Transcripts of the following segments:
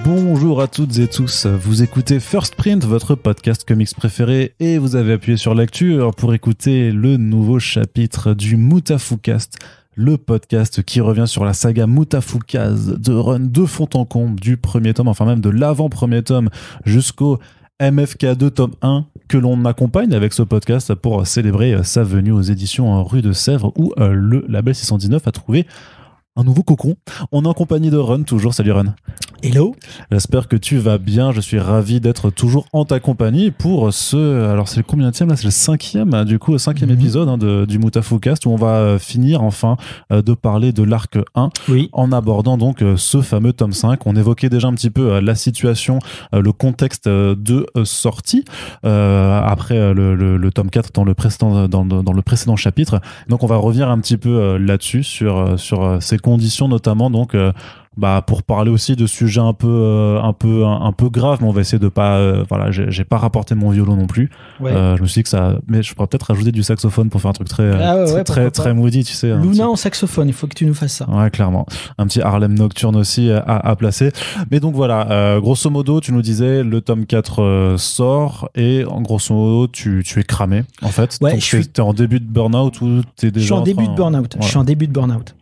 Bonjour à toutes et tous, vous écoutez First Print, votre podcast comics préféré, et vous avez appuyé sur l'actu pour écouter le nouveau chapitre du Mutafucast, le podcast qui revient sur la saga Mutafukaz de Run de fond en comble, du premier tome, enfin même de l'avant-premier tome jusqu'au MFK2 tome 1, que l'on accompagne avec ce podcast pour célébrer sa venue aux éditions Rue de Sèvres, où le label 619 a trouvé un nouveau cocon. On est en compagnie de Run, toujours. Salut Run. Hello. J'espère que tu vas bien. Je suis ravi d'être toujours en ta compagnie pour ce... Alors c'est le combienième là? C'est le cinquième, du coup, épisode du Mutafukast, où on va finir enfin de parler de l'arc 1, oui, en abordant donc ce fameux tome 5. On évoquait déjà un petit peu la situation, le contexte de sortie après le tome 4 dans le précédent chapitre. Donc on va revenir un petit peu là-dessus, sur ces conditions notamment, donc pour parler aussi de sujets un peu graves, mais on va essayer de pas j'ai pas rapporté mon violon non plus. Ouais. Je me suis dit que ça, mais je pourrais peut-être rajouter du saxophone pour faire un truc très moody, tu sais. Luna en saxophone, il faut que tu nous fasses ça. Ouais, clairement. Un petit Harlem Nocturne aussi à placer. Mais donc voilà, grosso modo, tu nous disais, le tome 4 sort, et en grosso modo, tu es cramé, en fait. Ouais, donc t'es en début de burn-out, ou t'es déjà... Je suis en début de burn-out. Voilà. Je suis en début de burn-out.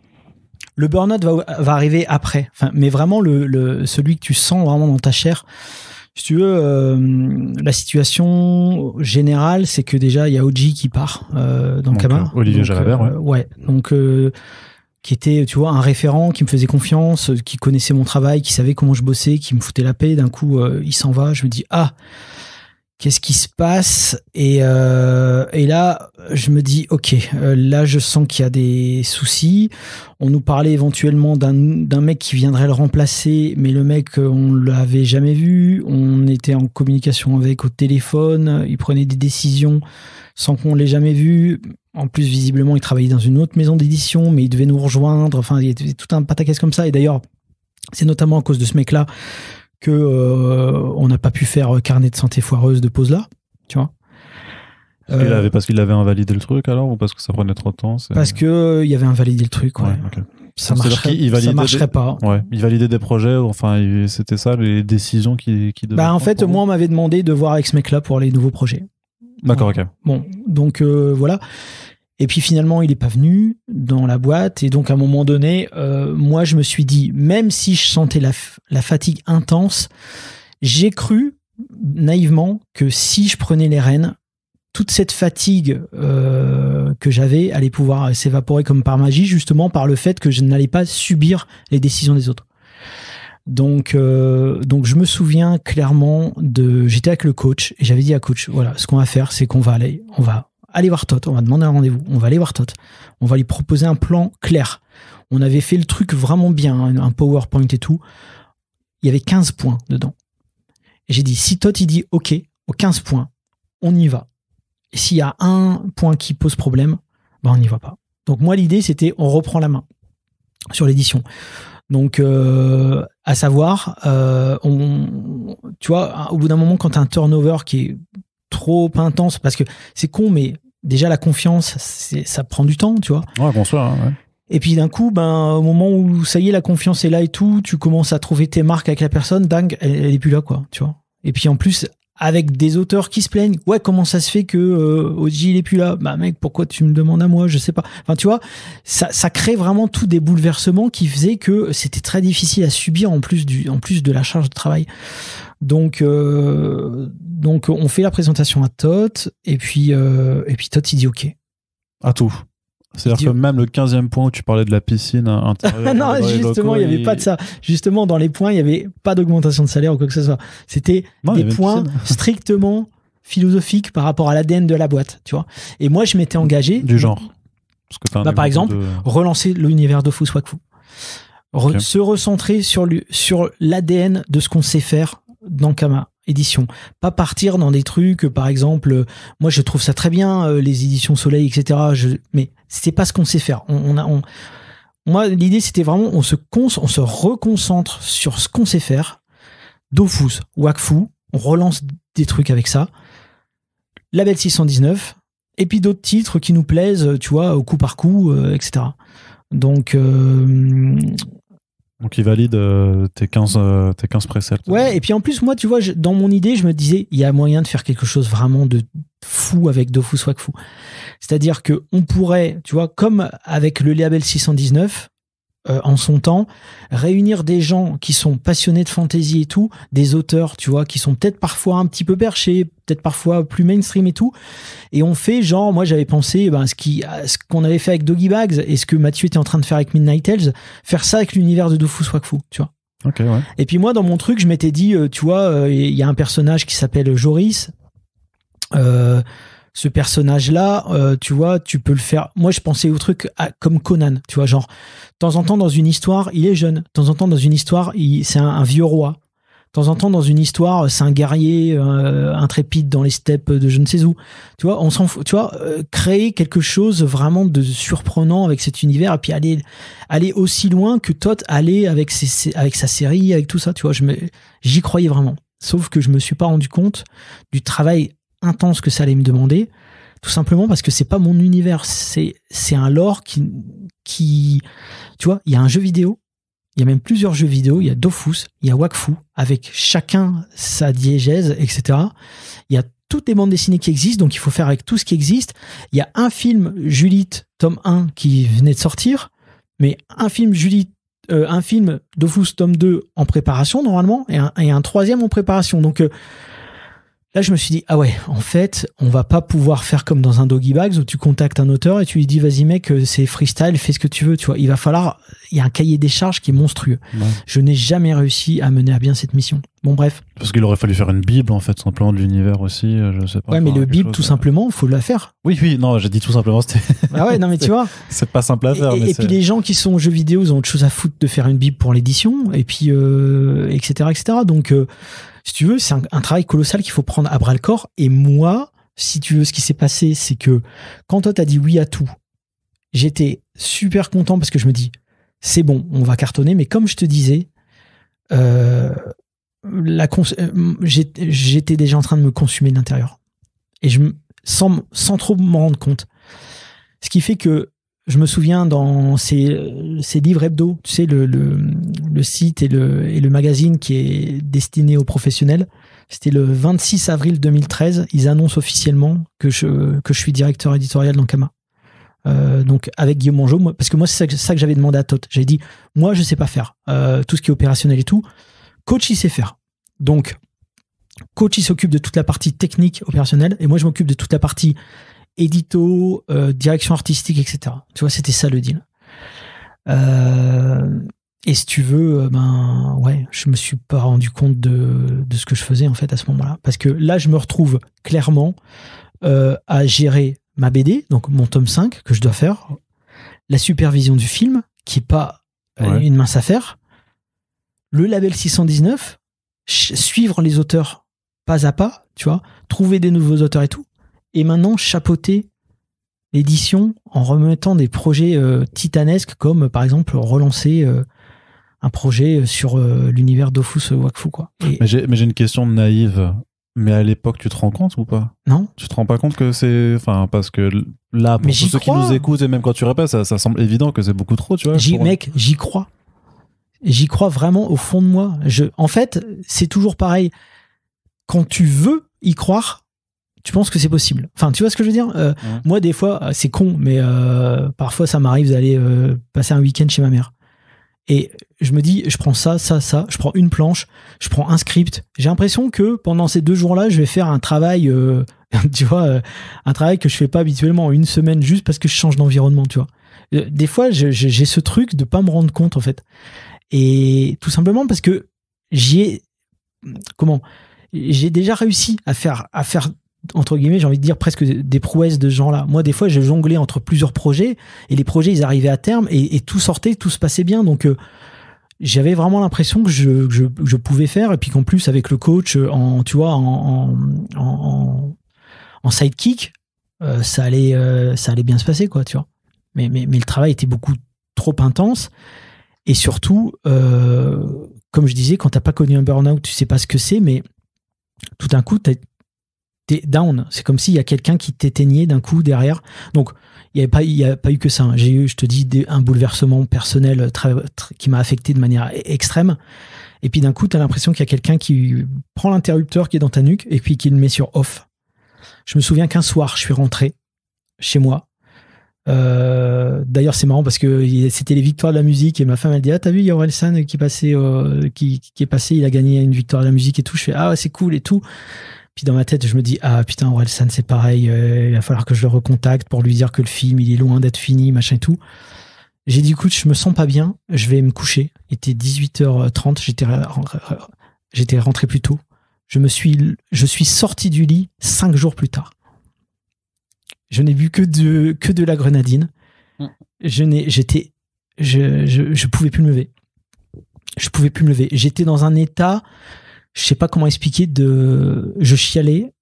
Le burn-out va arriver après. Enfin, mais vraiment, celui que tu sens vraiment dans ta chair. Si tu veux, la situation générale, c'est que déjà, il y a OG qui part dans Kama. Olivier Jalabert, ouais. Donc, qui était, tu vois, un référent, qui me faisait confiance, qui connaissait mon travail, qui savait comment je bossais, qui me foutait la paix. D'un coup, il s'en va. Je me dis, qu'est-ce qui se passe? Et là, je me dis, ok, là, je sens qu'il y a des soucis. On nous parlait éventuellement d'un mec qui viendrait le remplacer, mais le mec, on l'avait jamais vu. On était en communication avec au téléphone. Il prenait des décisions sans qu'on l'ait jamais vu. En plus, visiblement, il travaillait dans une autre maison d'édition, mais il devait nous rejoindre. Enfin, il y avait tout un pataquès comme ça. Et d'ailleurs, c'est notamment à cause de ce mec-là que on n'a pas pu faire carnet de santé foireuse de pause là, tu vois. Parce qu'il avait invalidé le truc alors, ou parce que ça prenait trop de temps? Parce que il avait invalidé le truc, ouais. Okay. Ça marcherait pas. Ouais, il validait des projets, enfin c'était ça les décisions qui devaient en fait, moi on m'avait demandé de voir avec ce mec-là pour les nouveaux projets. D'accord, ok. Bon, donc voilà. Et puis finalement, il n'est pas venu dans la boîte. Et donc, à un moment donné, moi, je me suis dit, même si je sentais la fatigue intense, j'ai cru naïvement que si je prenais les rênes, toute cette fatigue que j'avais allait pouvoir s'évaporer comme par magie, justement par le fait que je n'allais pas subir les décisions des autres. Donc je me souviens clairement j'étais avec le coach et j'avais dit à coach, voilà, ce qu'on va faire, c'est qu'on va aller voir Todd, on va demander un rendez-vous, on va aller voir Todd, on va lui proposer un plan clair. On avait fait le truc vraiment bien, un PowerPoint et tout. Il y avait 15 points dedans. Et j'ai dit, si Todd il dit OK, aux 15 points, on y va. Et s'il y a un point qui pose problème, on n'y va pas. Donc moi, l'idée, c'était on reprend la main sur l'édition. Donc, à savoir, tu vois, au bout d'un moment, quand tu as un turnover qui est trop intense, parce que c'est con, mais déjà la confiance, ça prend du temps, tu vois. Ouais, bonsoir. Ouais. Et puis d'un coup, au moment où ça y est, la confiance est là et tout, tu commences à trouver tes marques avec la personne, dingue, elle est plus là, quoi, tu vois. Et puis en plus, avec des auteurs qui se plaignent, ouais, comment ça se fait que OG il est plus là? Mec, pourquoi tu me demandes à moi? Je sais pas. Enfin, tu vois, ça crée vraiment tout des bouleversements qui faisaient que c'était très difficile à subir en plus de la charge de travail. Donc on fait la présentation à Todd et puis Todd il dit OK. À tout. C'est-à-dire que même le 15e point où tu parlais de la piscine intérieure... non, justement, il n'y avait pas de ça. Justement, dans les points, il n'y avait pas d'augmentation de salaire ou quoi que ce soit. C'était des points strictement philosophiques par rapport à l'ADN de la boîte, tu vois. Et moi, je m'étais engagé... Du genre par exemple, relancer l'univers d'Ofus Wakfu. Se recentrer sur l'ADN de ce qu'on sait faire dans Kama édition, pas partir dans des trucs, par exemple, moi je trouve ça très bien, les éditions Soleil, etc. Mais c'était pas ce qu'on sait faire. Moi, l'idée c'était vraiment, on se reconcentre sur ce qu'on sait faire. Dofus, Wakfu, on relance des trucs avec ça. Label 619, et puis d'autres titres qui nous plaisent, tu vois, au coup par coup, etc. Donc Donc il valide tes 15 presets. Ouais, et puis en plus, moi, tu vois, dans mon idée, je me disais, il y a moyen de faire quelque chose vraiment de fou avec Dofus Wakfu. C'est-à-dire que on pourrait, tu vois, comme avec le label 619, en son temps, réunir des gens qui sont passionnés de fantasy et tout, des auteurs, tu vois, qui sont peut-être parfois un petit peu perchés, peut-être parfois plus mainstream et tout, et on fait genre, moi j'avais pensé ce qu'on avait fait avec Doggy Bags et ce que Mathieu était en train de faire avec Midnight Tales, faire ça avec l'univers de Dofus Wakfu, tu vois. Okay, ouais. Et puis moi dans mon truc je m'étais dit, tu vois, il y a un personnage qui s'appelle Joris, ce personnage-là, tu vois, tu peux le faire. Moi, je pensais au truc comme Conan, tu vois, genre, de temps en temps dans une histoire, il est jeune. De temps en temps dans une histoire, c'est un vieux roi. De temps en temps dans une histoire, c'est un guerrier intrépide dans les steppes de je ne sais où. Tu vois, on s'en fout. Tu vois, créer quelque chose vraiment de surprenant avec cet univers et puis aller aussi loin que Todd allait avec sa série, avec tout ça. Tu vois, j'y croyais vraiment. Sauf que je me suis pas rendu compte du travail intense que ça allait me demander, tout simplement parce que c'est pas mon univers, c'est un lore qui tu vois, il y a un jeu vidéo, il y a même plusieurs jeux vidéo, il y a Dofus, il y a Wakfu avec chacun sa diégèse, etc. Il y a toutes les bandes dessinées qui existent, donc il faut faire avec tout ce qui existe. Il y a un film Julite tome 1 qui venait de sortir, mais un film Dofus tome 2 en préparation normalement et un troisième en préparation, donc là, je me suis dit, ah ouais, en fait, on va pas pouvoir faire comme dans un Doggy Bags où tu contactes un auteur et tu lui dis, vas-y mec, c'est freestyle, fais ce que tu veux, tu vois. Il y a un cahier des charges qui est monstrueux. Ouais. Je n'ai jamais réussi à mener à bien cette mission. Bon, bref. Parce qu'il aurait fallu faire une bible, en fait, simplement de l'univers aussi, je sais pas. Ouais, mais le bible, tout simplement, faut la faire. Oui, non, j'ai dit tout simplement, c'était... Ah ouais, non, mais tu vois. C'est pas simple à faire. Et puis les gens qui sont aux jeux vidéo, ils ont autre chose à foutre de faire une bible pour l'édition, et puis, etc., etc. Donc, si tu veux, c'est un travail colossal qu'il faut prendre à bras le corps. Et moi, si tu veux, ce qui s'est passé, c'est que quand toi, t'as dit oui à tout, j'étais super content parce que je me dis, c'est bon, on va cartonner. Mais comme je te disais, j'étais déjà en train de me consumer de l'intérieur. Et sans trop m'en rendre compte. Ce qui fait que je me souviens dans ces livres hebdo, tu sais, le site et le magazine qui est destiné aux professionnels. C'était le 26 avril 2013. Ils annoncent officiellement que je suis directeur éditorial dans Kama. Donc avec Guillaume Mongeau, parce que moi c'est ça que j'avais demandé à Todd. J'avais dit, moi je sais pas faire tout ce qui est opérationnel et tout. Coach il sait faire. Donc coach il s'occupe de toute la partie technique opérationnelle et moi je m'occupe de toute la partie édito, direction artistique, etc. Tu vois, c'était ça le deal. Et si tu veux, ouais, je me suis pas rendu compte de ce que je faisais en fait à ce moment-là, parce que là, je me retrouve clairement à gérer ma BD, donc mon tome 5 que je dois faire, la supervision du film qui est pas une mince affaire, le label 619, suivre les auteurs pas à pas, tu vois, trouver des nouveaux auteurs et tout. Et maintenant chapeauter l'édition en remettant des projets titanesques comme par exemple relancer un projet sur l'univers Dofus Wakfu quoi. Mais j'ai une question naïve. Mais à l'époque, tu te rends compte ou pas? Non. Tu te rends pas compte que c'est... Enfin, parce que là, pour tous ceux qui nous écoutent, et même quand tu répètes, ça semble évident que c'est beaucoup trop, tu vois. Mec, j'y crois. J'y crois vraiment au fond de moi. En fait, c'est toujours pareil. Quand tu veux y croire, tu penses que c'est possible. Enfin, tu vois ce que je veux dire? Moi, des fois, c'est con, mais parfois, ça m'arrive d'aller passer un week-end chez ma mère. Et je me dis, je prends ça, je prends une planche, je prends un script. J'ai l'impression que pendant ces 2 jours-là, je vais faire un travail, tu vois, un travail que je fais pas habituellement en une semaine juste parce que je change d'environnement, tu vois. Des fois, j'ai ce truc de pas me rendre compte, en fait. Et tout simplement parce que j'ai déjà réussi à faire entre guillemets, j'ai envie de dire presque des prouesses de ce genre-là. Moi, des fois, je jonglais entre plusieurs projets et les projets, ils arrivaient à terme et tout sortait, tout se passait bien. Donc, j'avais vraiment l'impression que je pouvais faire et puis qu'en plus, avec le coach, tu vois, en sidekick, ça allait bien se passer, quoi, tu vois. Mais le travail était beaucoup trop intense et surtout, comme je disais, quand t'as pas connu un burn-out, tu sais pas ce que c'est, mais tout d'un coup, t'es down. C'est comme s'il y a quelqu'un qui t'éteignait d'un coup derrière. Donc, il y a pas eu que ça. Hein. J'ai eu, je te dis, un bouleversement personnel qui m'a affecté de manière extrême. Et puis d'un coup, tu as l'impression qu'il y a quelqu'un qui prend l'interrupteur qui est dans ta nuque et puis qui le met sur off. Je me souviens qu'un soir, je suis rentré chez moi. D'ailleurs, c'est marrant parce que c'était les victoires de la musique et ma femme elle dit: ah, t'as vu, il y a Orelsan qui est passé, il a gagné une victoire de la musique et tout. Je fais: ah ouais, c'est cool et tout. Puis dans ma tête, je me dis: ah putain, Orelsan, c'est pareil, il va falloir que je le recontacte pour lui dire que le film il est loin d'être fini, machin et tout. J'ai dit: écoute, je me sens pas bien, je vais me coucher. Il était 18h30, j'étais rentré plus tôt. Je suis sorti du lit 5 jours plus tard. Je n'ai bu que de la grenadine. Je pouvais plus me lever. Je pouvais plus me lever. J'étais dans un état, je sais pas comment expliquer, je chialais.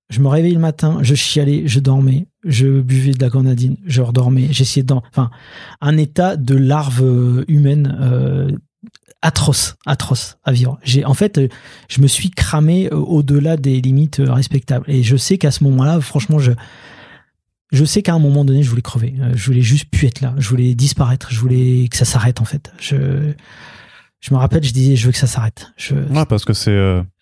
Je me réveillais le matin, je chialais, je dormais, je buvais de la grenadine, je redormais, j'essayais un état de larve humaine atroce à vivre. Je me suis cramé au-delà des limites respectables. Et je sais qu'à ce moment-là, franchement, je sais qu'à un moment donné, je voulais crever. Je voulais juste plus être là. Je voulais disparaître. Je voulais que ça s'arrête, en fait. Je me rappelle, je disais: je veux que ça s'arrête. Ouais, parce que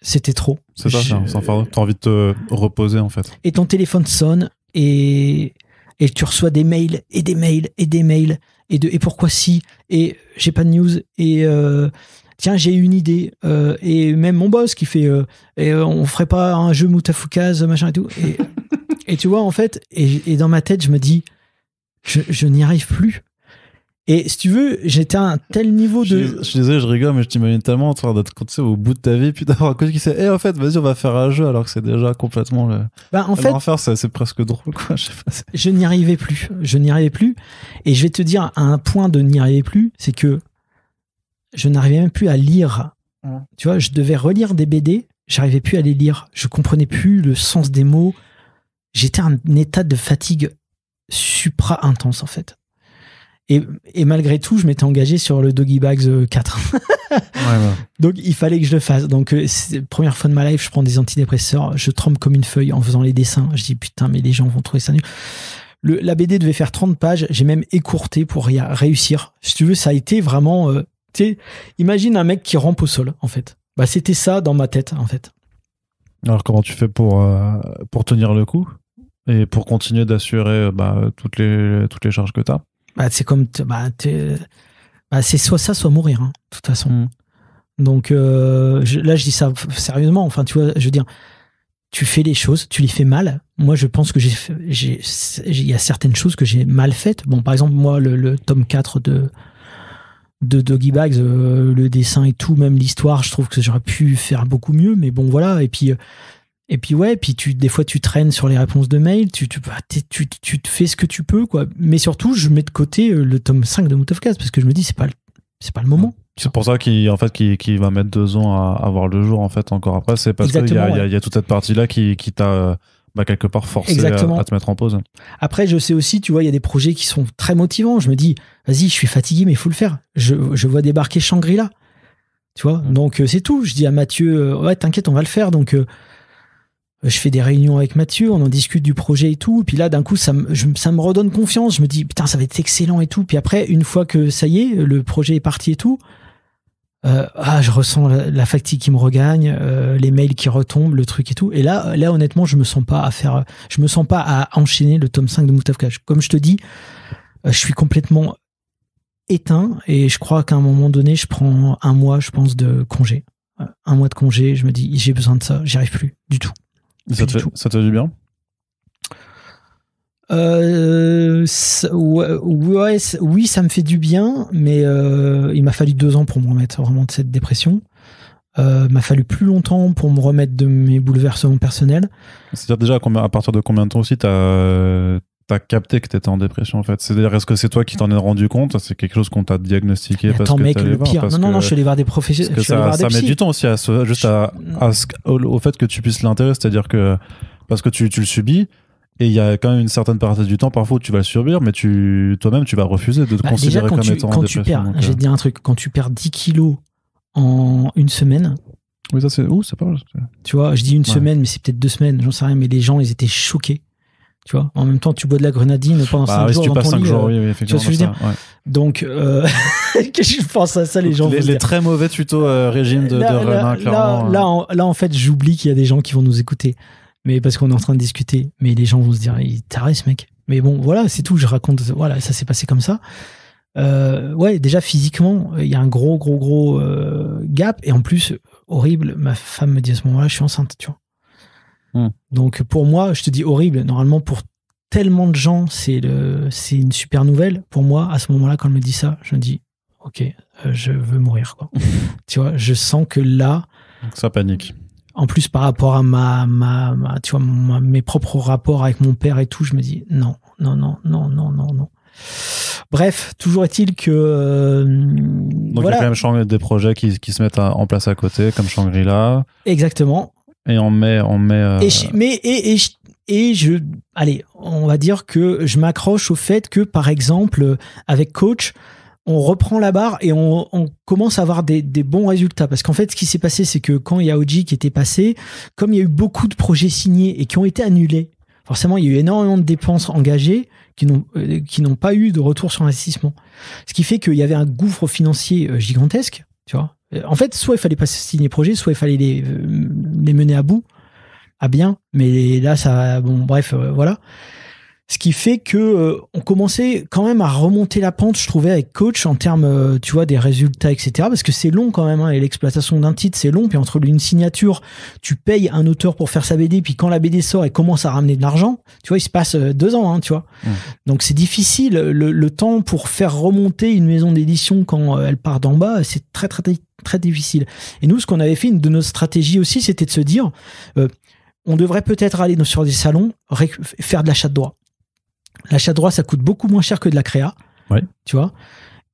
c'était trop. C'est ça, sans fardeau. T'as envie de te reposer, en fait. Et ton téléphone sonne et tu reçois des mails et des mails et des mails et pourquoi si, et j'ai pas de news, et tiens, j'ai une idée, et même mon boss qui fait et on ferait pas un jeu Moutafoukaz, machin et tout, et tu vois, en fait, et dans ma tête, je me dis: je n'y arrive plus. Et si tu veux, j'étais à un tel niveau de... Je suis désolé, je rigole, mais je t'imagine tellement en train d'être, tu sais, au bout de ta vie, puis d'avoir un coach qui sait: en fait, vas-y, on va faire un jeu, alors que c'est déjà complètement en fait, l'enfer, c'est presque drôle, quoi. Je sais pas, je n'y arrivais plus. Et je vais te dire, à un point de n'y arriver plus, c'est que je n'arrivais même plus à lire. Tu vois, je devais relire des BD, j'arrivais plus à les lire. Je comprenais plus le sens des mots. J'étais en état de fatigue supra-intense, en fait. Et malgré tout, je m'étais engagé sur le Doggy Bags 4. ouais. Donc, il fallait que je le fasse. Donc, c'est la première fois de ma life, je prends des antidépresseurs, je tremble comme une feuille en faisant les dessins. Je dis: putain, mais les gens vont trouver ça nul. La BD devait faire 30 pages. J'ai même écourté pour réussir. Si tu veux, ça a été vraiment... imagine un mec qui rampe au sol, en fait. Bah, c'était ça dans ma tête, en fait. Alors, comment tu fais pour tenir le coup et pour continuer d'assurer toutes les charges que tu as? C'est comme c'est soit ça, soit mourir, hein, de toute façon. Donc là, je dis ça sérieusement. Enfin, tu vois, je veux dire, tu fais les choses, tu les fais mal. Moi, je pense que il y a certaines choses que j'ai mal faites. Bon, par exemple, moi, le tome 4 de Doggy Bags, le dessin et tout, même l'histoire, je trouve que j'aurais pu faire beaucoup mieux. Mais bon, voilà. Et puis des fois tu traînes sur les réponses de mail, tu te fais ce que tu peux, quoi. Mais surtout, je mets de côté le tome 5 de Moutafoukaz parce que je me dis c'est pas le moment. C'est pour ça qu'il va mettre 2 ans à voir le jour, en fait, encore après. C'est parce qu'il y a toute cette partie-là qui t'a quelque part forcé à te mettre en pause. Après, je sais aussi, tu vois, il y a des projets qui sont très motivants. Je me dis: vas-y, je suis fatigué, mais il faut le faire. Je vois débarquer Shangri-La. Tu vois, donc c'est tout. Je dis à Mathieu: ouais, t'inquiète, on va le faire. Donc je fais des réunions avec Mathieu, on en discute du projet et tout. Et puis là, d'un coup, ça me redonne confiance. Je me dis: putain, ça va être excellent et tout. Puis après, une fois que ça y est, le projet est parti et tout, je ressens la fatigue qui me regagne, les mails qui retombent, le truc et tout. Et là, honnêtement, je me sens pas à enchaîner le tome 5 de Moutafoukaz. Comme je te dis, je suis complètement éteint et je crois qu'à un moment donné, je prends 1 mois, je pense, de congé. 1 mois de congé, je me dis: j'ai besoin de ça, j'y arrive plus du tout. Ça te fait du bien? Oui, ça me fait du bien, mais il m'a fallu 2 ans pour me remettre vraiment de cette dépression. M'a fallu plus longtemps pour me remettre de mes bouleversements personnels. C'est-à-dire déjà à partir de combien de temps aussi t'as capté que t'étais en dépression, en fait? C'est-à-dire, est-ce que c'est toi qui t'en es rendu compte? C'est quelque chose qu'on t'a diagnostiqué? Attends, mec, le pire. Non, je suis allé voir des professionnels. Ça met du temps aussi au fait que tu puisses l'intégrer, c'est-à-dire que parce que tu le subis. Et il y a quand même une certaine partie du temps, parfois, où tu vas le subir, mais toi-même, tu vas refuser de te considérer comme étant en dépression. Je vais te dire un truc, quand tu perds 10 kilos en 1 semaine... Oui, ça c'est... c'est pas mal. Tu vois, je dis une semaine, mais c'est peut-être 2 semaines, j'en sais rien, mais les gens, ils étaient choqués. Tu vois, en même temps, tu bois de la grenadine pendant 5 jours. Si tu dans passes ton 5 lit, jours, oui, effectivement. tu vois ce que je veux dire Donc, je pense à ça, les gens. Les très mauvais tutos régime de Renin, clairement. Là, en fait, j'oublie qu'il y a des gens qui vont nous écouter. Mais parce qu'on est en train de discuter. Mais les gens vont se dire, il t'arrête, ce mec. Mais bon, voilà, c'est tout. Je raconte, voilà, ça s'est passé comme ça. Ouais, déjà, physiquement, il y a un gros gap. Et en plus, horrible, ma femme me dit à ce moment-là, je suis enceinte, tu vois. Donc pour moi, je te dis horrible. Normalement, pour tellement de gens, c'est une super nouvelle. Pour moi, à ce moment-là, quand elle me dit ça, je me dis, ok, je veux mourir, quoi. Tu vois, je sens que là, donc ça panique. En plus, par rapport à tu vois, mes propres rapports avec mon père et tout, je me dis non. Bref, toujours est-il que donc voilà. Il y a quand même des projets qui se mettent en place à côté, comme Shangri-La. Exactement. Et on met. Allez, on va dire que je m'accroche au fait que, par exemple, avec Coach, on reprend la barre et on commence à avoir des bons résultats. Parce qu'en fait, ce qui s'est passé, c'est que quand il y a OG qui était passé, comme il y a eu beaucoup de projets signés et qui ont été annulés, forcément, il y a eu énormément de dépenses engagées qui n'ont pas eu de retour sur investissement. Ce qui fait qu'il y avait un gouffre financier gigantesque, tu vois. En fait, soit il fallait pas signer les projets, soit il fallait les mener à bout, à bien. Mais là, ça, bon, bref, voilà. Ce qui fait que on commençait quand même à remonter la pente, je trouvais, avec Coach en termes, tu vois, des résultats, etc. Parce que c'est long quand même, hein, et l'exploitation d'un titre, c'est long. Puis entre une signature, tu payes un auteur pour faire sa BD, puis quand la BD sort, elle commence à ramener de l'argent. Tu vois, il se passe 2 ans, hein, tu vois. Donc c'est difficile. Le temps pour faire remonter une maison d'édition quand elle part d'en bas, c'est très, très, très difficile. Et nous, ce qu'on avait fait, une de nos stratégies aussi, c'était de se dire, on devrait peut-être aller sur des salons, faire de l'achat de droits. L'achat de droit, ça coûte beaucoup moins cher que de la créa, tu vois,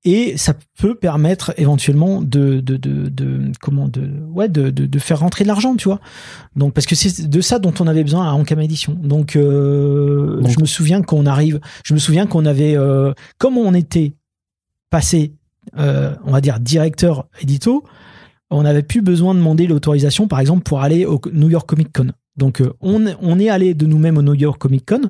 et ça peut permettre éventuellement de faire rentrer de l'argent, tu vois. Donc parce que c'est de ça dont on avait besoin à Ankama Édition. Donc je me souviens qu'on avait, comme on était passé, on va dire directeur édito, on n'avait plus besoin de demander l'autorisation, par exemple, pour aller au New York Comic Con. Donc on est allé de nous-mêmes au New York Comic Con.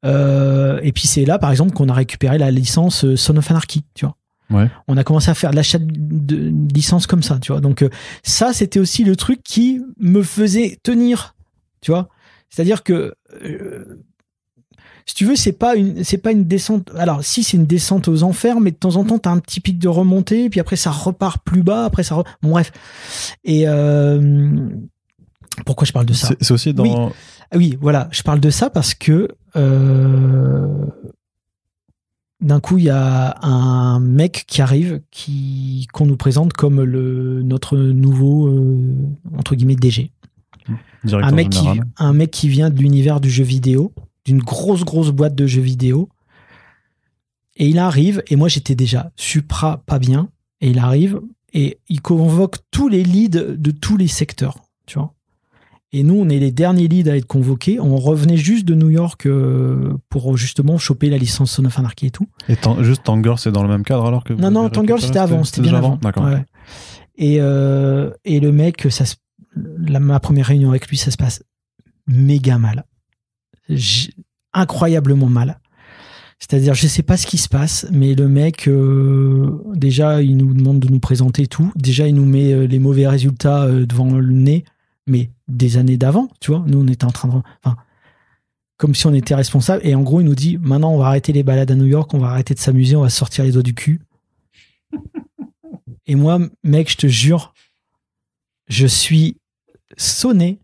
Et puis c'est là par exemple qu'on a récupéré la licence Son of Anarchy, tu vois. On a commencé à faire de l'achat de licences comme ça, tu vois. Donc ça, c'était aussi le truc qui me faisait tenir, tu vois. C'est-à-dire que si tu veux, c'est pas une descente. Alors si, c'est une descente aux enfers, mais de temps en temps t'as un petit pic de remontée, puis après ça repart plus bas, après ça bon, bref. Et pourquoi je parle de ça ? C'est aussi dans... Oui, voilà, je parle de ça parce que d'un coup, il y a un mec qui arrive qu'on nous présente comme notre nouveau, entre guillemets, DG. Un mec qui vient de l'univers du jeu vidéo, d'une grosse boîte de jeux vidéo. Et il arrive, et moi j'étais déjà pas bien, et il arrive, et il convoque tous les leads de tous les secteurs, tu vois. Et nous, on est les derniers leads à être convoqués. On revenait juste de New York pour justement choper la licence Son of Anarchy et tout. Et juste Tangour, c'est dans le même cadre alors que... Non, Tangour, c'était avant. C'était bien avant. D'accord. Ouais. Et le mec, ma première réunion avec lui, ça se passe méga mal. Incroyablement mal. C'est-à-dire, je sais pas ce qui se passe, mais le mec, déjà, il nous demande de nous présenter et tout. Déjà, il nous met les mauvais résultats devant le nez. Mais des années d'avant, tu vois, nous on était en train de... Enfin, comme si on était responsable, et en gros il nous dit, maintenant on va arrêter les balades à New York, on va arrêter de s'amuser, on va sortir les doigts du cul. Et moi, mec, je te jure, je suis sonné,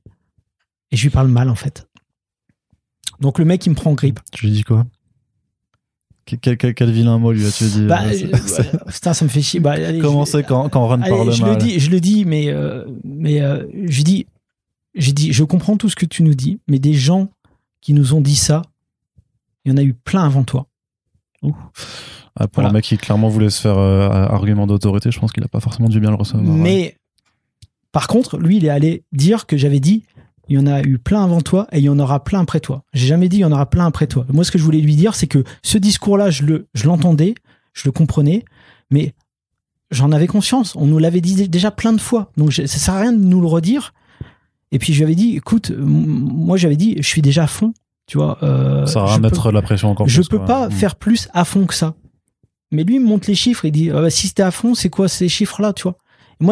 et je lui parle mal en fait. Donc le mec il me prend en grippe. Tu lui dis quoi ? Quel vilain mot lui as-tu dit? Putain, ça me fait chier. Allez, comment c'est quand Ron parle mal? Je le dis, mais je dis, je comprends tout ce que tu nous dis, mais des gens qui nous ont dit ça, il y en a eu plein avant toi. Pour un mec qui clairement voulait se faire argument d'autorité, je pense qu'il n'a pas forcément dû bien le recevoir. Mais par contre, lui, il est allé dire que j'avais dit il y en a eu plein avant toi et il y en aura plein après toi. J'ai jamais dit il y en aura plein après toi. Moi, ce que je voulais lui dire, c'est que ce discours-là, je l'entendais, je le comprenais, mais j'en avais conscience. On nous l'avait dit déjà plein de fois. Donc, ça sert à rien de nous le redire. Et puis, je lui avais dit, écoute, moi, j'avais dit, je suis déjà à fond. Tu vois, ça va mettre la pression encore je plus. peux pas faire plus à fond que ça. Mais lui, il me montre les chiffres, il dit, si c'était à fond, c'est quoi ces chiffres-là, tu vois?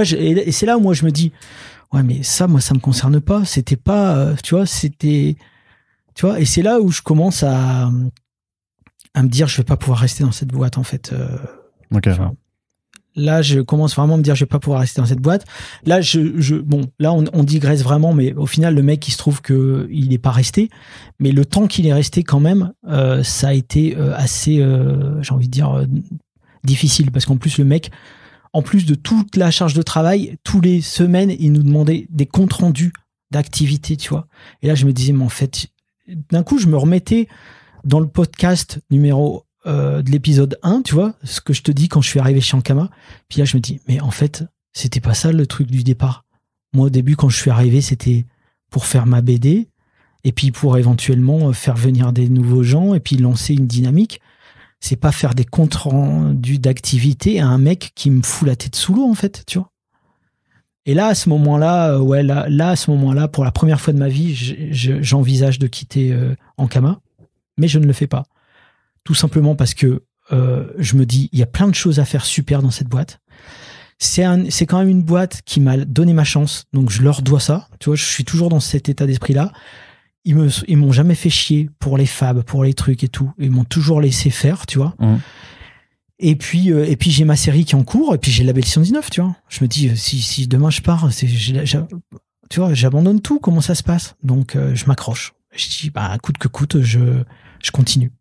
Et c'est là où moi, je me dis, ouais, mais ça, moi, ça me concerne pas. C'était pas, tu vois, c'était, tu vois, et c'est là où je commence à me dire, je vais pas pouvoir rester dans cette boîte, en fait. Ok. Là, je commence vraiment à me dire, je vais pas pouvoir rester dans cette boîte. Là, bon, là, on digresse vraiment, mais au final, le mec, il se trouve que il n'est pas resté. Mais le temps qu'il est resté, quand même, ça a été assez, j'ai envie de dire, difficile, parce qu'en plus, le mec, en plus de toute la charge de travail, tous les semaines, il nous demandait des comptes rendus d'activité, tu vois. Et là, je me disais, mais en fait, d'un coup, je me remettais dans le podcast numéro de l'épisode 1, tu vois, ce que je te dis quand je suis arrivé chez Ankama. Puis là, je me dis, mais en fait, c'était pas ça le truc du départ. Moi, au début, quand je suis arrivé, c'était pour faire ma BD, et puis pour éventuellement faire venir des nouveaux gens, et puis lancer une dynamique. C'est pas faire des comptes rendus d'activité à un mec qui me fout la tête sous l'eau, en fait, tu vois. Et là, à ce moment-là, à ce moment-là, pour la première fois de ma vie, j'envisage de quitter Ankama, mais je ne le fais pas. Tout simplement parce que je me dis, il y a plein de choses à faire super dans cette boîte. C'est quand même une boîte qui m'a donné ma chance, donc je leur dois ça. Tu vois, je suis toujours dans cet état d'esprit-là. Ils m'ont jamais fait chier pour les fabs, pour les trucs et tout. Ils m'ont toujours laissé faire, tu vois. Et puis j'ai ma série qui est en cours, et puis j'ai le label 619, tu vois. Je me dis, si demain je pars, tu vois, j'abandonne tout. Comment ça se passe? Donc je m'accroche. Je dis, bah coûte que coûte, je continue.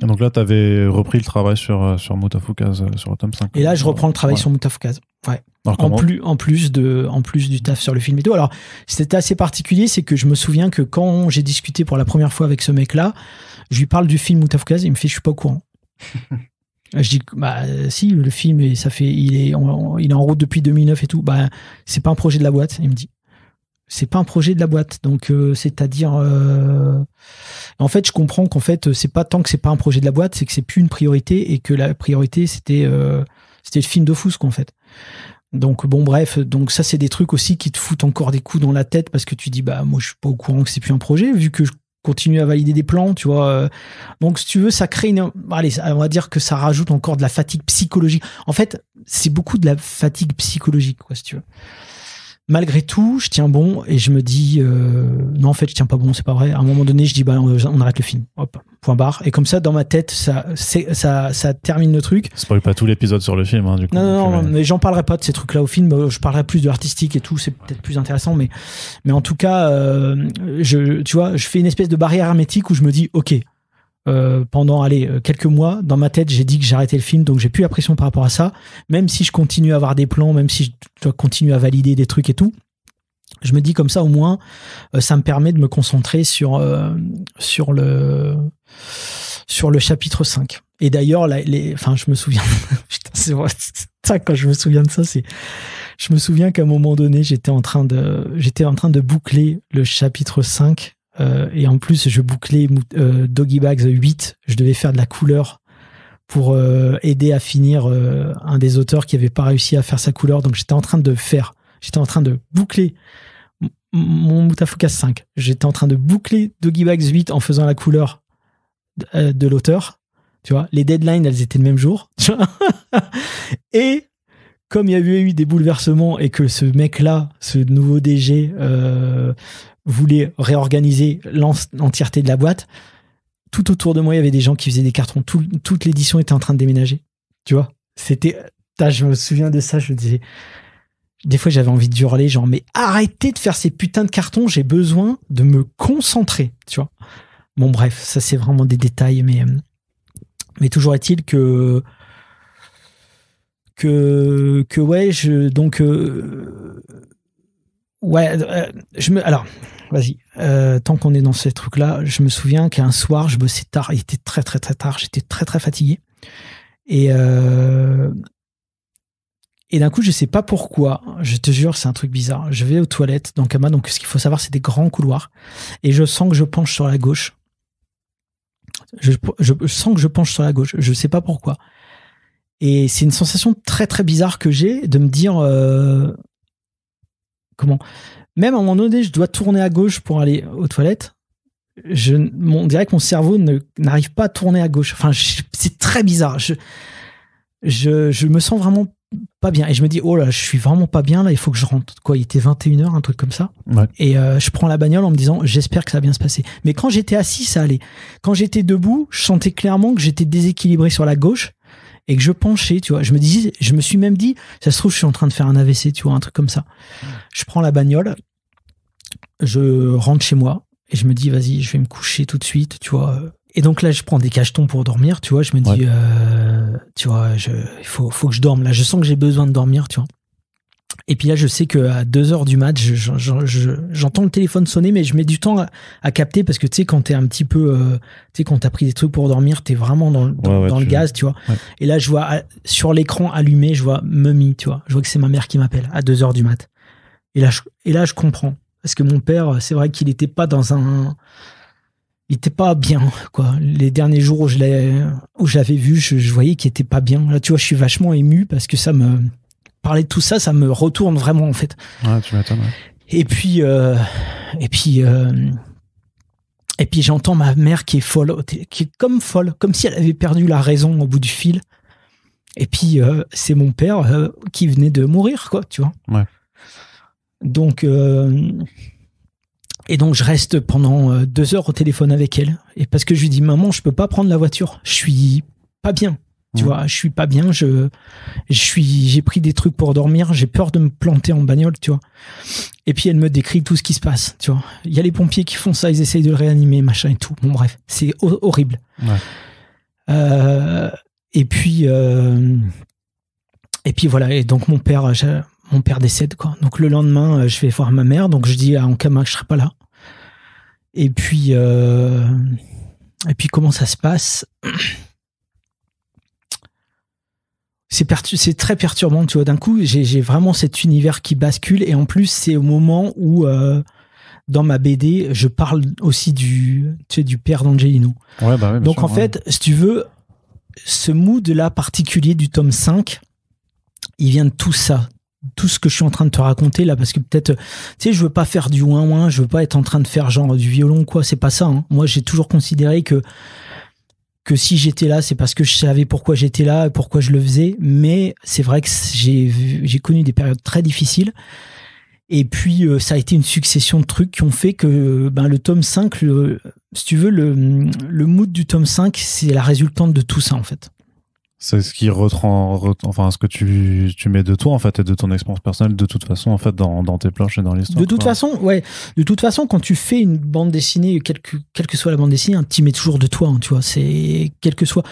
Et donc là, tu avais repris le travail sur Mutafukaz, sur le tome 5. Et là, je reprends le travail sur Mutafukaz. Ouais. En plus du taf sur le film et tout. Alors, c'était assez particulier, c'est que je me souviens que quand j'ai discuté pour la première fois avec ce mec-là, je lui parle du film Mutafukaz, il me fait, je suis pas au courant. Je dis, bah si, le film, il est en route depuis 2009 et tout. Bah, c'est pas un projet de la boîte, il me dit. C'est pas un projet de la boîte, donc c'est-à-dire en fait je comprends qu'en fait c'est pas tant que c'est pas un projet de la boîte, c'est que c'est plus une priorité, et que la priorité c'était le film de Fous, quoi, en fait. Donc bon, bref, donc ça c'est des trucs aussi qui te foutent encore des coups dans la tête, parce que tu dis, bah moi je suis pas au courant que c'est plus un projet, vu que je continue à valider des plans, tu vois. Donc si tu veux, ça crée allez, on va dire que ça rajoute encore de la fatigue psychologique. En fait, c'est beaucoup de la fatigue psychologique, quoi, si tu veux. Malgré tout, je tiens bon, et je me dis non, en fait je tiens pas bon, c'est pas vrai. À un moment donné, je dis, bah on arrête le film, hop, point barre. Et comme ça, dans ma tête, ça termine le truc. Spoil pas tout l'épisode sur le film, hein, du coup. Non, mais j'en parlerai pas de ces trucs-là au film. Je parlerai plus de l'artistique et tout, c'est peut-être plus intéressant, mais en tout cas, tu vois, je fais une espèce de barrière hermétique où je me dis, ok. Pendant quelques mois, dans ma tête, j'ai dit que j'arrêtais le film, donc j'ai plus la pression par rapport à ça. Même si je continue à avoir des plans, même si je dois continuer à valider des trucs et tout, je me dis comme ça, au moins, ça me permet de me concentrer sur le chapitre 5. Et d'ailleurs, je me souviens, putain, c'est vrai, ça, quand je me souviens de ça, je me souviens qu'à un moment donné, j'étais en train de boucler le chapitre 5. Et en plus, je bouclais Doggy Bags 8. Je devais faire de la couleur pour aider à finir un des auteurs qui n'avait pas réussi à faire sa couleur. Donc, j'étais en train de boucler mon Mutafukaz 5. J'étais en train de boucler Doggy Bags 8 en faisant la couleur de l'auteur. Tu vois, les deadlines, elles étaient le même jour. Et comme il y avait eu des bouleversements et que ce mec-là, ce nouveau DG, voulait réorganiser l'entièreté de la boîte, tout autour de moi, il y avait des gens qui faisaient des cartons. Toute l'édition était en train de déménager. Tu vois, je me souviens de ça, je me disais, des fois j'avais envie de hurler, genre, mais arrêtez de faire ces putains de cartons, j'ai besoin de me concentrer, tu vois. Bon, bref, ça c'est vraiment des détails, mais toujours est-il que ouais, alors, vas-y. Tant qu'on est dans ces trucs-là, je me souviens qu'un soir, je bossais tard. Il était très, très, très tard. J'étais très, très fatigué. Et d'un coup, je sais pas pourquoi. Je te jure, c'est un truc bizarre. Je vais aux toilettes dans Kama. Donc, ce qu'il faut savoir, c'est des grands couloirs. Et je sens que je penche sur la gauche. Je sens que je penche sur la gauche. Je sais pas pourquoi. Et c'est une sensation très, très bizarre que j'ai de me dire... comment, même à un moment donné, je dois tourner à gauche pour aller aux toilettes. on dirait que mon cerveau n'arrive pas à tourner à gauche. Enfin, c'est très bizarre. Je me sens vraiment pas bien. Et je me dis, oh là, je suis vraiment pas bien, là, il faut que je rentre. Quoi, il était 21h, un truc comme ça. Ouais. Et je prends la bagnole en me disant, j'espère que ça va bien se passer. Mais quand j'étais assis, ça allait. Quand j'étais debout, je sentais clairement que j'étais déséquilibré sur la gauche et que je penchais, tu vois. Je me suis même dit, ça se trouve, je suis en train de faire un AVC, tu vois, un truc comme ça. Je prends la bagnole, je rentre chez moi et je me dis, vas-y, je vais me coucher tout de suite, tu vois. Et donc là, je prends des cachetons pour dormir, tu vois. Je me dis, tu vois, il faut que je dorme. Là, je sens que j'ai besoin de dormir, tu vois. Et puis là, je sais qu'à 2h du mat, j'entends le téléphone sonner, mais je mets du temps à capter parce que tu sais, quand t'es un petit peu, tu sais, quand t'as pris des trucs pour dormir, t'es vraiment dans le gaz, tu vois. Ouais. Et là, je vois sur l'écran allumé, je vois Mummy, tu vois. Je vois que c'est ma mère qui m'appelle à 2h du mat. Et là, je comprends. Parce que mon père, c'est vrai qu'il était pas il était pas bien, quoi. Les derniers jours où je l'avais vu, je voyais qu'il était pas bien. Là, tu vois, je suis vachement ému parce que parler de tout ça, ça me retourne vraiment, en fait. Ouais, tu m'étonnes. Ouais. Et puis j'entends ma mère qui est folle, qui est comme folle, comme si elle avait perdu la raison au bout du fil. Et puis, c'est mon père qui venait de mourir, quoi, tu vois. Ouais. Donc, et donc, je reste pendant 2 heures au téléphone avec elle. Et parce que je lui dis, maman, je peux pas prendre la voiture. Je suis pas bien. Tu vois, je suis pas bien. J'ai pris des trucs pour dormir. J'ai peur de me planter en bagnole, tu vois. Et puis, elle me décrit tout ce qui se passe, tu vois. Il y a les pompiers qui font ça. Ils essayent de le réanimer, machin et tout. Bon, bref, c'est horrible. Ouais. Et puis voilà. Et donc, mon père décède, quoi. Donc, le lendemain, je vais voir ma mère. Donc, je dis à Ankama que je serai pas là. Et puis, comment ça se passe? C'est très perturbant, tu vois. D'un coup, j'ai vraiment cet univers qui bascule. Et en plus, c'est au moment où, dans ma BD, je parle aussi du père d'Angelino. Ouais, bah oui, donc, sûr, en fait, si tu veux, ce mood-là particulier du tome 5, il vient de tout ça. Tout ce que je suis en train de te raconter là, parce que peut-être, tu sais, je veux pas faire du ouin-ouin, je veux pas être en train de faire genre du violon, quoi, c'est pas ça, hein. Moi, j'ai toujours considéré que si j'étais là, c'est parce que je savais pourquoi j'étais là et pourquoi je le faisais, mais c'est vrai que j'ai connu des périodes très difficiles, et puis ça a été une succession de trucs qui ont fait que le tome 5, si tu veux, le mood du tome 5, c'est la résultante de tout ça, en fait. C'est ce qui enfin, ce que tu mets de toi, en fait, et de ton expérience personnelle, de toute façon, en fait, dans tes planches et dans l'histoire. De toute façon, ouais. De toute façon, quand tu fais une bande dessinée, quelle que soit la bande dessinée, hein, tu mets toujours de toi, hein, tu vois. C'est, quel que soit.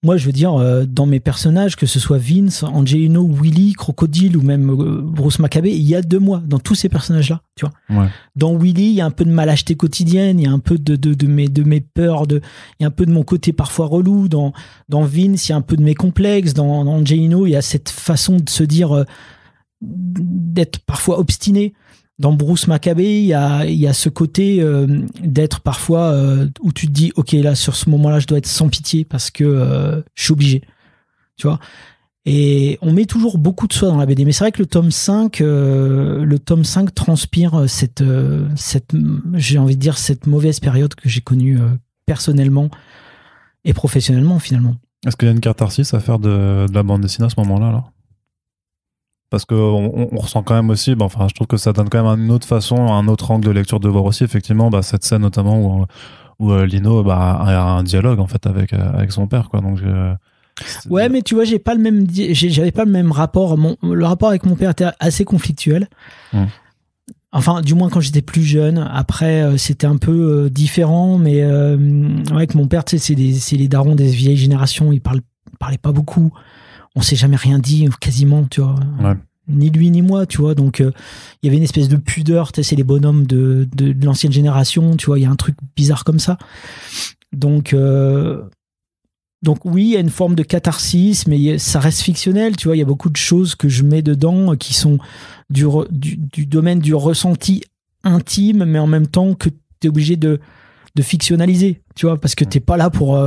Moi, je veux dire, dans mes personnages, que ce soit Vince, Angelino, Willy, Crocodile ou même Bruce Maccabée, il y a de moi dans tous ces personnages-là, tu vois. Ouais. Dans Willy, il y a un peu de malhâcheté quotidienne, il y a un peu de mes peurs, il y a un peu de mon côté parfois relou. Dans Vince, il y a un peu de mes complexes. Dans Angelino, il y a cette façon de se dire, d'être parfois obstiné. Dans Bruce Maccabée, il y a ce côté d'être parfois où tu te dis, ok, là, sur ce moment-là, je dois être sans pitié parce que je suis obligé. Tu vois? Et on met toujours beaucoup de soi dans la BD. Mais c'est vrai que le tome 5 transpire j'ai envie de dire, cette mauvaise période que j'ai connue personnellement et professionnellement, finalement. Est-ce qu'il y a une catharsis à faire de la bande dessinée à ce moment-là, alors? Parce qu'on ressent quand même aussi, je trouve que ça donne quand même une autre façon, un autre angle de lecture de voir aussi, effectivement, cette scène notamment où Lino a un dialogue, en fait, avec son père, quoi. Donc, ouais, mais tu vois, j'avais pas le même rapport. Le rapport avec mon père était assez conflictuel. Enfin, du moins quand j'étais plus jeune. Après, c'était un peu différent, mais avec mon père, tu sais, c'est les darons des vieilles générations, ils parlaient pas beaucoup. On s'est jamais rien dit, quasiment, tu vois. Ouais. Ni lui ni moi, tu vois. Donc, il y avait une espèce de pudeur. Tu sais, c'est les bonhommes de l'ancienne génération, tu vois. Il y a un truc bizarre comme ça. Donc oui, il y a une forme de catharsis, mais ça reste fictionnel, tu vois. Il y a beaucoup de choses que je mets dedans qui sont du domaine du ressenti intime, mais en même temps que tu es obligé de fictionnaliser, tu vois, parce que t'es pas là pour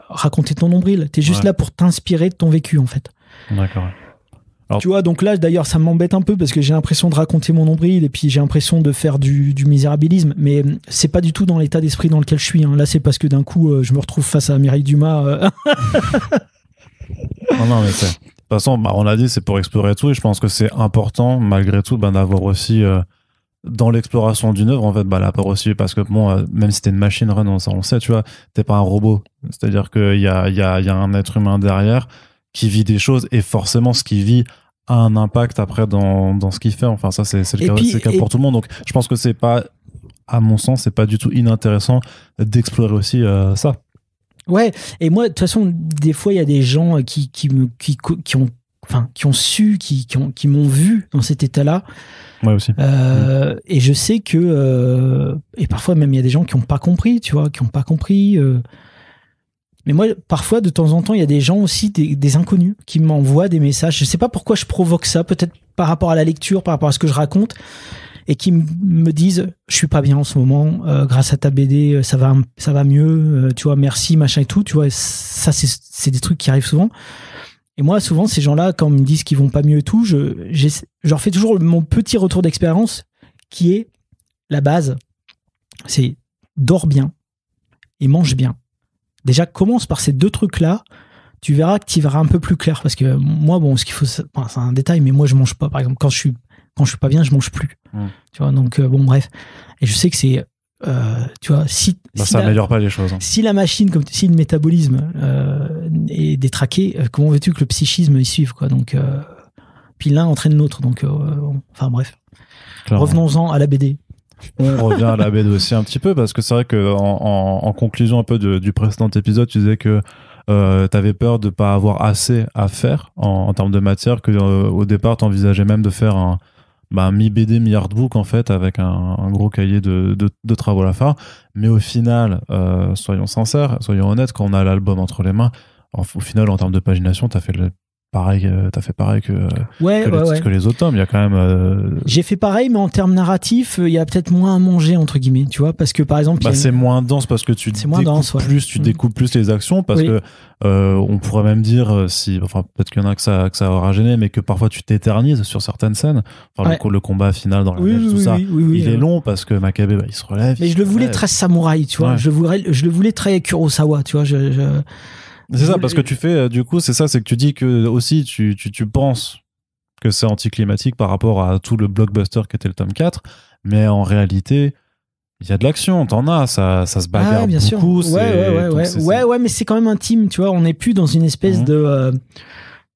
raconter ton nombril, t'es juste là pour t'inspirer de ton vécu, en fait. D'accord. Alors, tu vois, donc là, d'ailleurs, ça m'embête un peu parce que j'ai l'impression de raconter mon nombril et puis j'ai l'impression de faire du misérabilisme, mais c'est pas du tout dans l'état d'esprit dans lequel je suis. Hein. Là, c'est parce que d'un coup, je me retrouve face à Mireille Dumas. Non, mais c'est... De toute façon, on l'a dit, c'est pour explorer tout, et je pense que c'est important, malgré tout, d'avoir aussi, dans l'exploration d'une œuvre, en fait, la part aussi, parce que bon, même si t'es une machine, Ren, on le sait, tu vois, t'es pas un robot. C'est-à-dire qu'il y a un être humain derrière qui vit des choses, et forcément, ce qu'il vit a un impact après dans ce qu'il fait. Enfin, ça, c'est le cas pour tout le monde. Donc, je pense que c'est pas, à mon sens, c'est pas du tout inintéressant d'explorer aussi ça. Ouais, et moi, de toute façon, des fois, il y a des gens qui ont su, qui m'ont vu dans cet état-là. Ouais, aussi. Et je sais que, et parfois même, il y a des gens qui n'ont pas compris, tu vois, qui n'ont pas compris. Mais moi, parfois, de temps en temps, il y a des gens aussi, des inconnus, qui m'envoient des messages. Je sais pas pourquoi je provoque ça, peut-être par rapport à la lecture, par rapport à ce que je raconte, et qui me disent, je suis pas bien en ce moment, grâce à ta BD, ça va mieux, tu vois, merci, machin et tout, tu vois, ça, c'est des trucs qui arrivent souvent. Et moi, souvent, ces gens-là, quand ils me disent qu'ils vont pas mieux et tout, je leur fais toujours mon petit retour d'expérience, qui est la base, c'est dors bien et mange bien. Déjà, commence par ces deux trucs-là, tu verras que tu verras un peu plus clair, parce que moi, bon, ce qu'il faut, c'est un détail, mais moi, je mange pas. Par exemple, quand je suis pas bien, je mange plus. Tu vois, donc, bon, bref. Et je sais que c'est, tu vois, si ça améliore pas les choses. Hein. Si la machine, si le métabolisme est détraqué, comment veux-tu que le psychisme y suive, quoi. Donc, puis l'un entraîne l'autre. Donc, enfin, bref. Clairement. Revenons-en à la BD. On revient à la BD aussi un petit peu, parce que c'est vrai que en conclusion un peu du précédent épisode, tu disais que t'avais peur de pas avoir assez à faire en termes de matière, que au départ t'envisageais même de faire un mi-BD, mi-artbook en fait, avec un gros cahier de travaux à la fin. Mais au final, soyons sincères, soyons honnêtes, quand on a l'album entre les mains, au final, en termes de pagination, t'as fait pareil que les autres tomes. Il y a quand même. J'ai fait pareil, mais en termes narratifs, il y a peut-être moins à manger entre guillemets, tu vois, parce que par exemple, c'est moins dense parce que tu découpes plus les actions, parce que on pourrait même dire peut-être qu'il y en a que ça aura gêné, mais que parfois tu t'éternises sur certaines scènes. Enfin, le combat final dans la neige, tout ça, il est long parce que Makabe, il se relève. Mais je le voulais très samouraï, tu vois. Ouais. Je le voulais très Kurosawa, tu vois. C'est ça, parce que tu fais, du coup, c'est que tu dis que aussi tu penses que c'est anticlimatique par rapport à tout le blockbuster qu'était le tome 4, mais en réalité, il y a de l'action, t'en as, ça se bagarre bien beaucoup. Sûr. Ouais, mais c'est quand même intime, tu vois, on n'est plus dans une espèce de...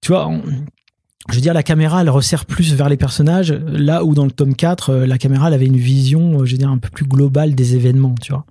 tu vois, je veux dire, la caméra, elle resserre plus vers les personnages, là où dans le tome 4, la caméra, elle avait une vision, je veux dire, un peu plus globale des événements, tu vois.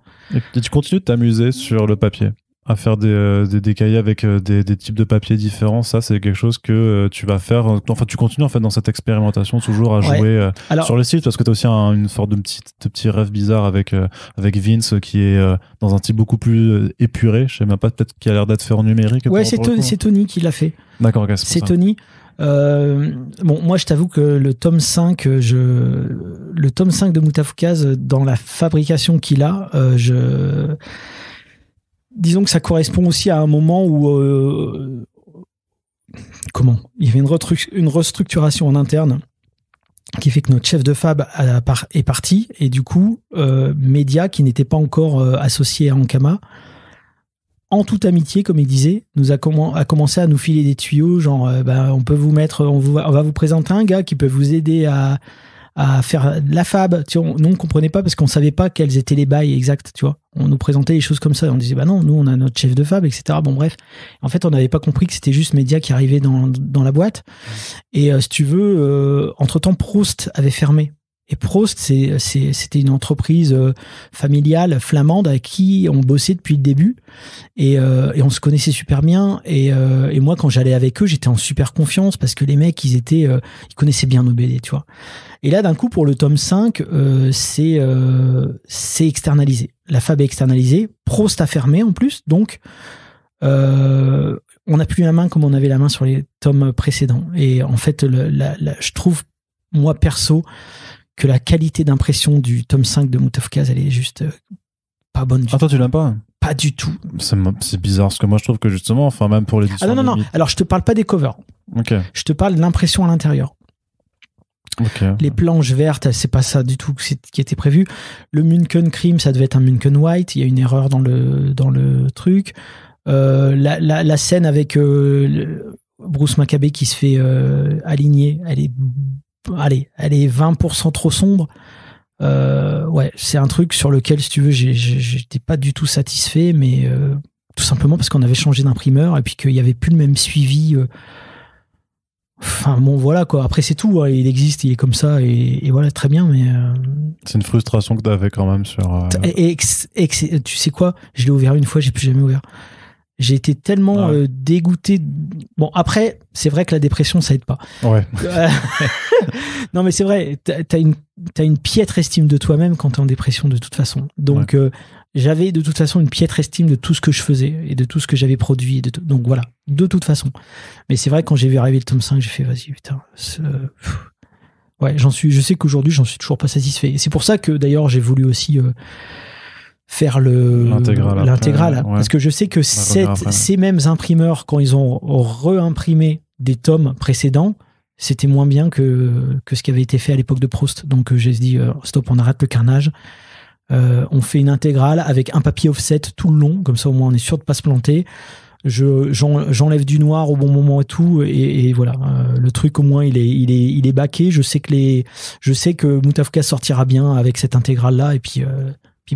Et tu continues de t'amuser sur le papier à faire des cahiers avec des types de papier différents. Ça, c'est quelque chose que tu vas faire. Enfin, tu continues en fait dans cette expérimentation toujours à jouer sur le site, parce que tu as aussi une sorte de petit rêve bizarre avec Vince qui est dans un type beaucoup plus épuré. Je sais même pas, peut-être qu'il a l'air d'être fait en numérique. Ouais, c'est Tony qui l'a fait. D'accord, ok. C'est Tony. Bon, moi, je t'avoue que le tome 5 de Mutafukaz, dans la fabrication qu'il a, disons que ça correspond aussi à un moment où il y avait une restructuration en interne qui fait que notre chef de fab est parti, et du coup Media, qui n'était pas encore associé à Ankama, en toute amitié, comme il disait, a commencé à nous filer des tuyaux, genre on va vous présenter un gars qui peut vous aider à faire la fab. Tu vois, nous on comprenait pas parce qu'on savait pas quels étaient les bails exacts, tu vois. On nous présentait les choses comme ça, on disait non, nous on a notre chef de fab, etc. Bon bref, en fait on n'avait pas compris que c'était juste Media qui arrivait dans la boîte. Et si tu veux, entre-temps Proust avait fermé. Et Proust, c'était une entreprise familiale flamande avec qui on bossait depuis le début, et on se connaissait super bien. Et moi, quand j'allais avec eux, j'étais en super confiance parce que les mecs, ils connaissaient bien nos BD, tu vois. Et là, d'un coup, pour le tome 5, c'est externalisé. La fab est externalisée. Proust a fermé en plus, donc on n'a plus la main comme on avait la main sur les tomes précédents. Et en fait, je trouve, moi perso, que la qualité d'impression du tome 5 de Mutafukaz, elle est juste pas bonne. Toi, tu l'aimes pas pas du tout. C'est bizarre, parce que moi je trouve que justement, enfin même pour l'édition... Ah non, alors je te parle pas des covers. Okay. Je te parle de l'impression à l'intérieur. Okay. Les planches vertes, c'est pas ça du tout qui était prévu. Le Munken Cream, ça devait être un Munken White. Il y a une erreur dans le truc. La scène avec Bruce Maccabee qui se fait aligner, elle est 20% trop sombre. Ouais, c'est un truc sur lequel, si tu veux, j'étais pas du tout satisfait, mais tout simplement parce qu'on avait changé d'imprimeur et puis qu'il y avait plus le même suivi. Enfin bon, voilà quoi. Après c'est tout, hein. Il existe, il est comme ça et voilà, très bien. Mais c'est une frustration que t'avais quand même sur. Et tu sais quoi, je l'ai ouvert une fois, j'ai plus jamais ouvert. J'ai été tellement dégoûté. Bon, après, c'est vrai que la dépression, ça aide pas. Ouais. Non, mais c'est vrai, t'as une piètre estime de toi-même quand t'es en dépression, de toute façon. Donc, j'avais de toute façon une piètre estime de tout ce que je faisais et de tout ce que j'avais produit. Donc, voilà, de toute façon. Mais c'est vrai, quand j'ai vu arriver le tome 5, j'ai fait, vas-y, putain. Ouais, je sais qu'aujourd'hui, j'en suis toujours pas satisfait. Et c'est pour ça que, d'ailleurs, j'ai voulu aussi... faire l'intégrale parce que je sais que ces mêmes imprimeurs, quand ils ont réimprimé des tomes précédents, c'était moins bien que ce qui avait été fait à l'époque de Proust. Donc j'ai dit stop, on arrête le carnage, on fait une intégrale avec un papier offset tout le long, comme ça au moins on est sûr de pas se planter. J'enlève du noir au bon moment et tout, et voilà, le truc au moins il est baqué. Je sais que Moutafoukaz sortira bien avec cette intégrale là, et puis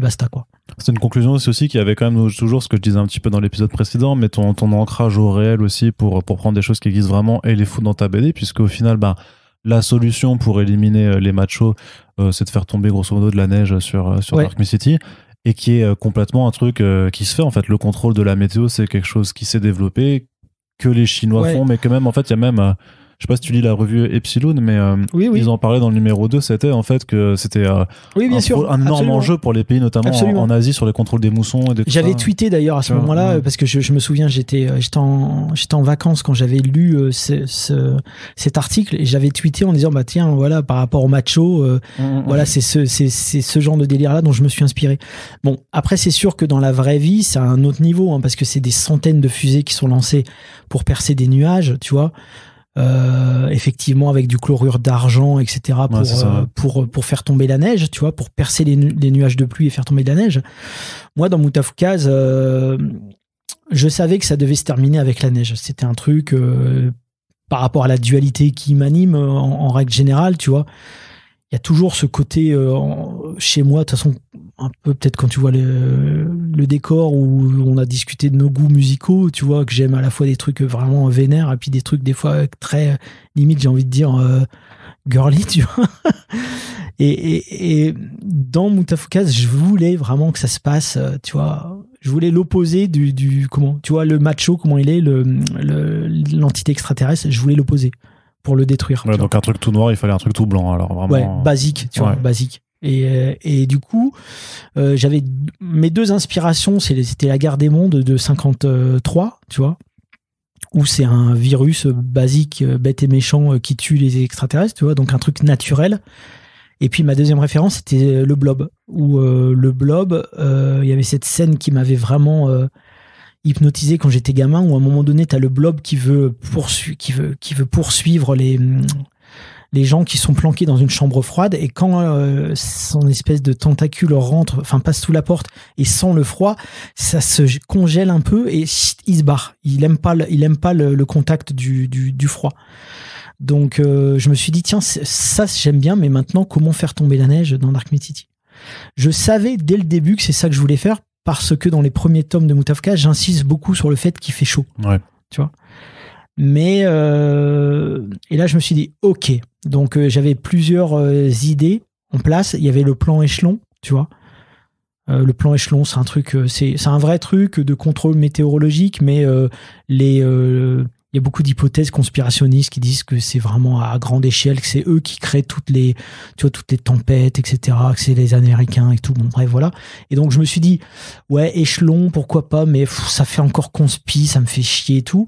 basta quoi. C'est une conclusion aussi qui avait quand même toujours ce que je disais un petit peu dans l'épisode précédent, mais ton ancrage au réel aussi pour prendre des choses qui existent vraiment et les foutre dans ta BD, puisque au final, la solution pour éliminer les machos, c'est de faire tomber grosso modo de la neige sur Dark City, et qui est complètement un truc qui se fait en fait. Le contrôle de la météo, c'est quelque chose qui s'est développé, que les Chinois font, mais que même en fait, il y a même... je sais pas si tu lis la revue Epsilon, mais oui. Ils en parlaient dans le numéro 2, c'était en fait que c'était un énorme enjeu pour les pays, notamment en Asie, sur les contrôles des moussons et des tout ça. J'avais tweeté d'ailleurs à ce moment-là, parce que je me souviens, j'étais en vacances quand j'avais lu cet article, et j'avais tweeté en disant, bah tiens, voilà, par rapport au macho, voilà, c'est ce genre de délire-là dont je me suis inspiré. Bon, après, c'est sûr que dans la vraie vie, c'est à un autre niveau, hein, parce que c'est des centaines de fusées qui sont lancées pour percer des nuages, tu vois. Effectivement avec du chlorure d'argent, etc. pour faire tomber la neige, tu vois, pour percer les nuages de pluie et faire tomber de la neige. Moi, dans Moutafoukaz, je savais que ça devait se terminer avec la neige. C'était un truc par rapport à la dualité qui m'anime en règle générale, tu vois. Il y a toujours ce côté chez moi, de toute façon, un peu peut-être quand tu vois le décor où on a discuté de nos goûts musicaux, tu vois, que j'aime à la fois des trucs vraiment vénères et puis des trucs des fois très limite, j'ai envie de dire girly, tu vois. Et dans Moutafoukaz, je voulais vraiment que ça se passe, tu vois. Je voulais l'opposé du comment, tu vois, le macho, comment il est, l'entité extraterrestre, je voulais l'opposer pour le détruire. Ouais, donc un truc tout noir, il fallait un truc tout blanc, alors vraiment. Ouais, basique, tu vois, basique. Et du coup, j'avais mes deux inspirations, c'était la guerre des mondes de 53, tu vois, où c'est un virus basique, bête et méchant, qui tue les extraterrestres, tu vois, donc un truc naturel. Et puis ma deuxième référence, c'était le Blob, où le Blob, il y avait cette scène qui m'avait vraiment hypnotisé quand j'étais gamin, où à un moment donné, t'as le Blob qui veut poursuivre les gens qui sont planqués dans une chambre froide, et quand son espèce de tentacule rentre, enfin passe sous la porte et sent le froid, ça se congèle un peu et il se barre. Il aime pas le contact du froid. Donc je me suis dit, tiens, ça j'aime bien, mais maintenant comment faire tomber la neige dans Dark City? Je savais dès le début que c'est ça que je voulais faire, parce que dans les premiers tomes de Moutafoukaz, j'insiste beaucoup sur le fait qu'il fait chaud. Ouais. Tu vois. Mais et là je me suis dit ok, donc j'avais plusieurs idées en place. Il y avait le plan échelon, tu vois. Le plan échelon, c'est un truc, c'est un vrai truc de contrôle météorologique, mais il y a beaucoup d'hypothèses conspirationnistes qui disent que c'est vraiment à grande échelle, que c'est eux qui créent toutes les tempêtes, etc., que c'est les Américains et tout. Bon, bref, voilà. Et donc je me suis dit ouais, échelon, pourquoi pas, mais ça fait encore conspi, ça me fait chier et tout.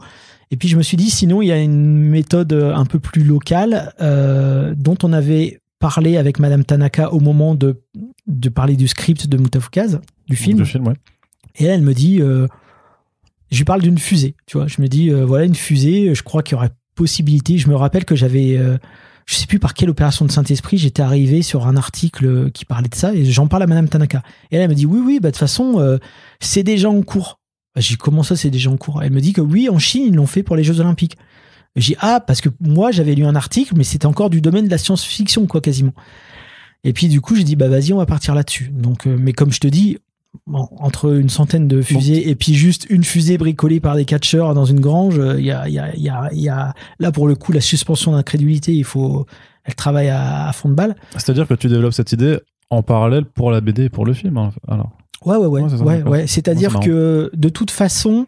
Et puis je me suis dit, sinon il y a une méthode un peu plus locale dont on avait parlé avec Madame Tanaka au moment de parler du script de Moutafoukaz, du film. Ouais. Et elle me dit, je lui parle d'une fusée, tu vois. Je me dis, voilà une fusée, je crois qu'il y aurait possibilité. Je me rappelle que j'avais, je sais plus par quelle opération de Saint-Esprit, j'étais arrivé sur un article qui parlait de ça et j'en parle à Madame Tanaka. Et elle me dit, oui, bah de toute façon, c'est déjà en cours. Bah, j'ai dit, comment ça, c'est déjà en cours? Elle me dit que oui, en Chine, ils l'ont fait pour les Jeux Olympiques. J'ai dit, ah, parce que moi, j'avais lu un article, mais c'était encore du domaine de la science-fiction, quoi, quasiment. Et puis, du coup, j'ai dit, bah, vas-y, on va partir là-dessus. Donc, mais comme je te dis, bon, entre une centaine de fusées et puis juste une fusée bricolée par des catcheurs dans une grange, il y a, là, pour le coup, la suspension d'incrédulité, elle travaille à fond de balle. C'est-à-dire que tu développes cette idée en parallèle pour la BD et pour le film, alors. Ouais. C'est-à-dire que de toute façon,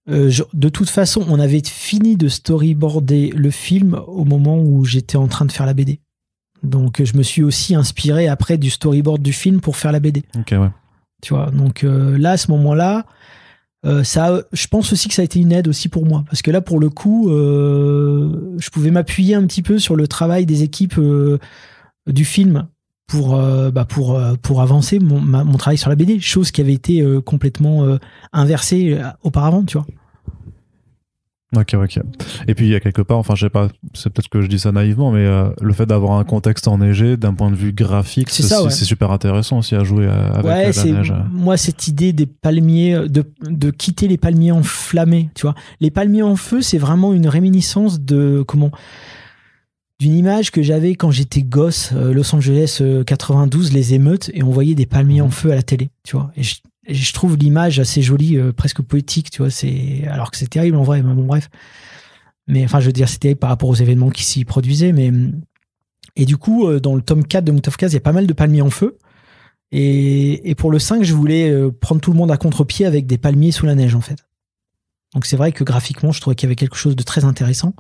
on avait fini de storyboarder le film au moment où j'étais en train de faire la BD. Donc, je me suis aussi inspiré après du storyboard du film pour faire la BD. Ok, ouais. Tu vois, donc là, à ce moment-là, je pense aussi que ça a été une aide aussi pour moi. Parce que là, pour le coup, je pouvais m'appuyer un petit peu sur le travail des équipes du film pour avancer mon travail sur la BD, chose qui avait été complètement inversée auparavant, tu vois. Ok. Et puis il y a quelque part, enfin je sais pas, c'est peut-être que je dis ça naïvement, mais le fait d'avoir un contexte enneigé d'un point de vue graphique, c'est super intéressant aussi à jouer avec la neige. Moi, cette idée des palmiers, de quitter les palmiers enflammés, tu vois. Les palmiers en feu, c'est vraiment une réminiscence d'une image que j'avais quand j'étais gosse, Los Angeles 92, les émeutes, et on voyait des palmiers en feu à la télé, tu vois. Et je trouve l'image assez jolie, presque poétique, tu vois. Alors que c'est terrible en vrai, mais bon, bref. Mais enfin, je veux dire, c'est terrible par rapport aux événements qui s'y produisaient. Et du coup, dans le tome 4 de Mutafukaz, il y a pas mal de palmiers en feu. Et pour le 5, je voulais prendre tout le monde à contre-pied avec des palmiers sous la neige, en fait. Donc c'est vrai que graphiquement, je trouvais qu'il y avait quelque chose de très intéressant.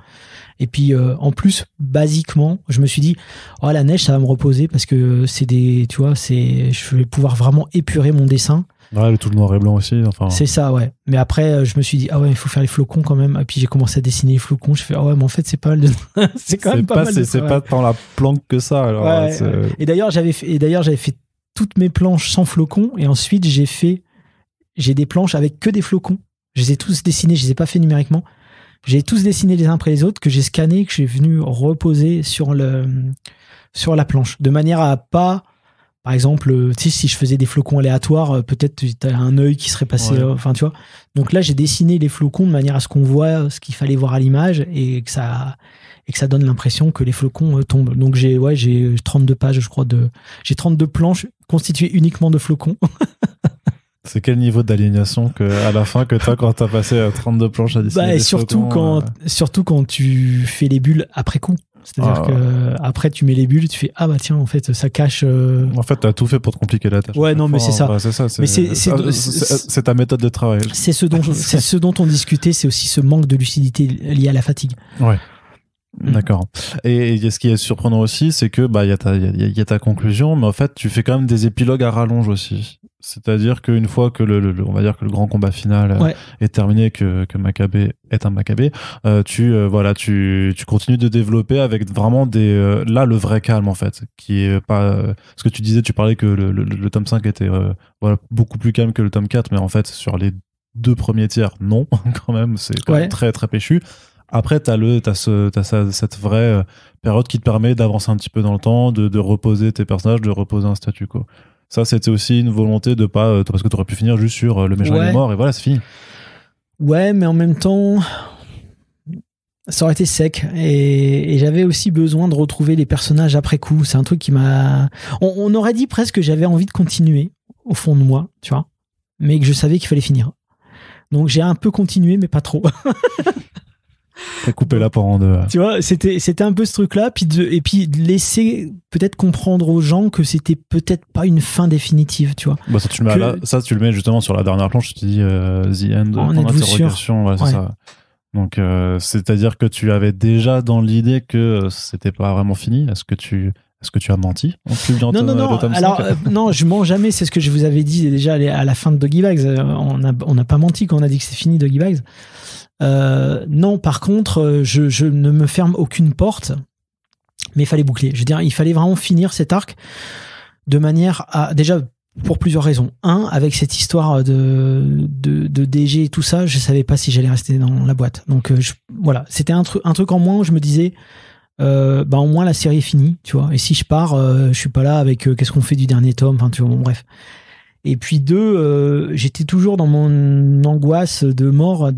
Et puis en plus, basiquement, je me suis dit, oh, la neige, ça va me reposer parce que je vais pouvoir vraiment épurer mon dessin. Ouais, tout le noir et blanc aussi. Enfin... C'est ça, ouais. Mais après, je me suis dit, ah ouais, il faut faire les flocons quand même. Et puis j'ai commencé à dessiner les flocons. Je fais, ah ouais, mais en fait, c'est pas mal de. C'est quand même pas mal de. C'est pas tant la planque que ça. Alors, ouais. Et d'ailleurs, j'avais fait toutes mes planches sans flocons. Et ensuite, j'ai des planches avec que des flocons. Je les ai tous dessinés, je les ai pas fait numériquement. J'ai tous dessiné les uns après les autres, que j'ai scanné, que j'ai venu reposer sur la planche. De manière à pas. Par exemple, si je faisais des flocons aléatoires, peut-être tu as un œil qui serait passé. Enfin, tu vois. Donc là, j'ai dessiné les flocons de manière à ce qu'on voit ce qu'il fallait voir à l'image et que ça donne l'impression que les flocons tombent. Donc j'ai 32 pages, je crois. J'ai 32 planches constituées uniquement de flocons. C'est quel niveau d'aliénation à la fin que t'as quand t'as passé 32 planches à dessiner? Surtout quand tu fais les bulles après coup. C'est-à-dire que après tu mets les bulles, tu fais ah bah tiens en fait ça cache. En fait t'as tout fait pour te compliquer la tâche. Ouais non mais c'est ça. Ouais, c'est ça. C'est ta méthode de travail. C'est ce dont on discutait, c'est aussi ce manque de lucidité lié à la fatigue. Ouais. D'accord. Et ce qui est surprenant aussi, c'est que il y a ta conclusion, mais en fait tu fais quand même des épilogues à rallonge aussi. C'est-à-dire qu'une fois que on va dire que le grand combat final est terminé, que Makabe est un Makabe, tu continues de développer avec vraiment là le vrai calme en fait, qui est pas ce que tu disais, tu parlais que le tome 5 était beaucoup plus calme que le tome 4, mais en fait sur les 2 premiers tiers, non, quand même, c'est quand même très très péchu. Après, t'as cette vraie période qui te permet d'avancer un petit peu dans le temps, de reposer tes personnages, de reposer un statu quo. Ça, c'était aussi une volonté de pas... parce que t'aurais pu finir juste sur le méchant est mort et voilà, c'est fini. Ouais, mais en même temps, ça aurait été sec. Et j'avais aussi besoin de retrouver les personnages après coup. C'est un truc qui m'a... On aurait dit presque que j'avais envie de continuer, au fond de moi, tu vois, mais que je savais qu'il fallait finir. Donc j'ai un peu continué, mais pas trop. T'as coupé la part en deux. Tu vois, c'était un peu ce truc-là, et puis de laisser peut-être comprendre aux gens que c'était peut-être pas une fin définitive, tu vois. Bah ça, tu le mets justement sur la dernière planche, tu te dis The End, en interrogation, ouais, c'est ça. Donc, c'est-à-dire que tu avais déjà dans l'idée que c'était pas vraiment fini. Est-ce que tu as menti en publiant Non. Alors, non, je mens jamais. C'est ce que je vous avais dit déjà à la fin de Doggy Bags. On n'a pas menti quand on a dit que c'est fini, Doggy Bags. Non, par contre, je ne me ferme aucune porte, mais il fallait boucler. Je veux dire, il fallait vraiment finir cet arc de manière à... Déjà, pour plusieurs raisons. Un, avec cette histoire de DG et tout ça, je savais pas si j'allais rester dans la boîte. Donc voilà, c'était un truc en moins où je me disais, au moins la série est finie, tu vois. Et si je pars, je suis pas là avec qu'est-ce qu'on fait du dernier tome, enfin tu vois, bon, bref. Et puis deux, j'étais toujours dans mon angoisse de mort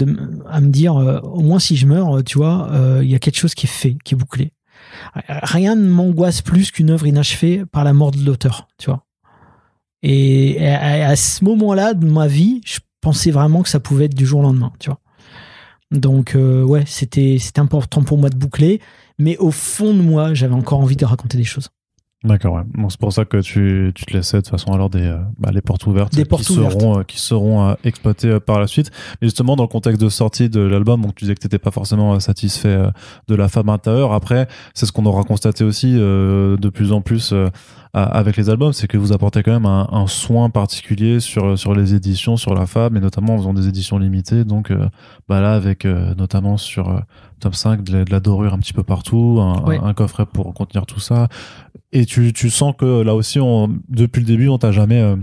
à me dire, au moins si je meurs, tu vois, il y a quelque chose qui est fait, qui est bouclé. Rien ne m'angoisse plus qu'une œuvre inachevée par la mort de l'auteur, tu vois. Et à ce moment-là de ma vie, je pensais vraiment que ça pouvait être du jour au lendemain, tu vois. Donc ouais, c'était important pour moi de boucler, mais au fond de moi, j'avais encore envie de raconter des choses. D'accord, ouais. Bon, c'est pour ça que tu te laissais de toute façon alors les portes ouvertes qui seront exploitées par la suite. Mais justement, dans le contexte de sortie de l'album, donc tu disais que tu n'étais pas forcément satisfait de la femme intérieure. Après, c'est ce qu'on aura constaté aussi de plus en plus avec les albums, c'est que vous apportez quand même un soin particulier sur les éditions, sur la femme, et notamment en faisant des éditions limitées. Donc là, avec notamment sur tome 5, de la dorure un petit peu partout, un coffret pour contenir tout ça. Et tu sens que là aussi, depuis le début, on t'a jamais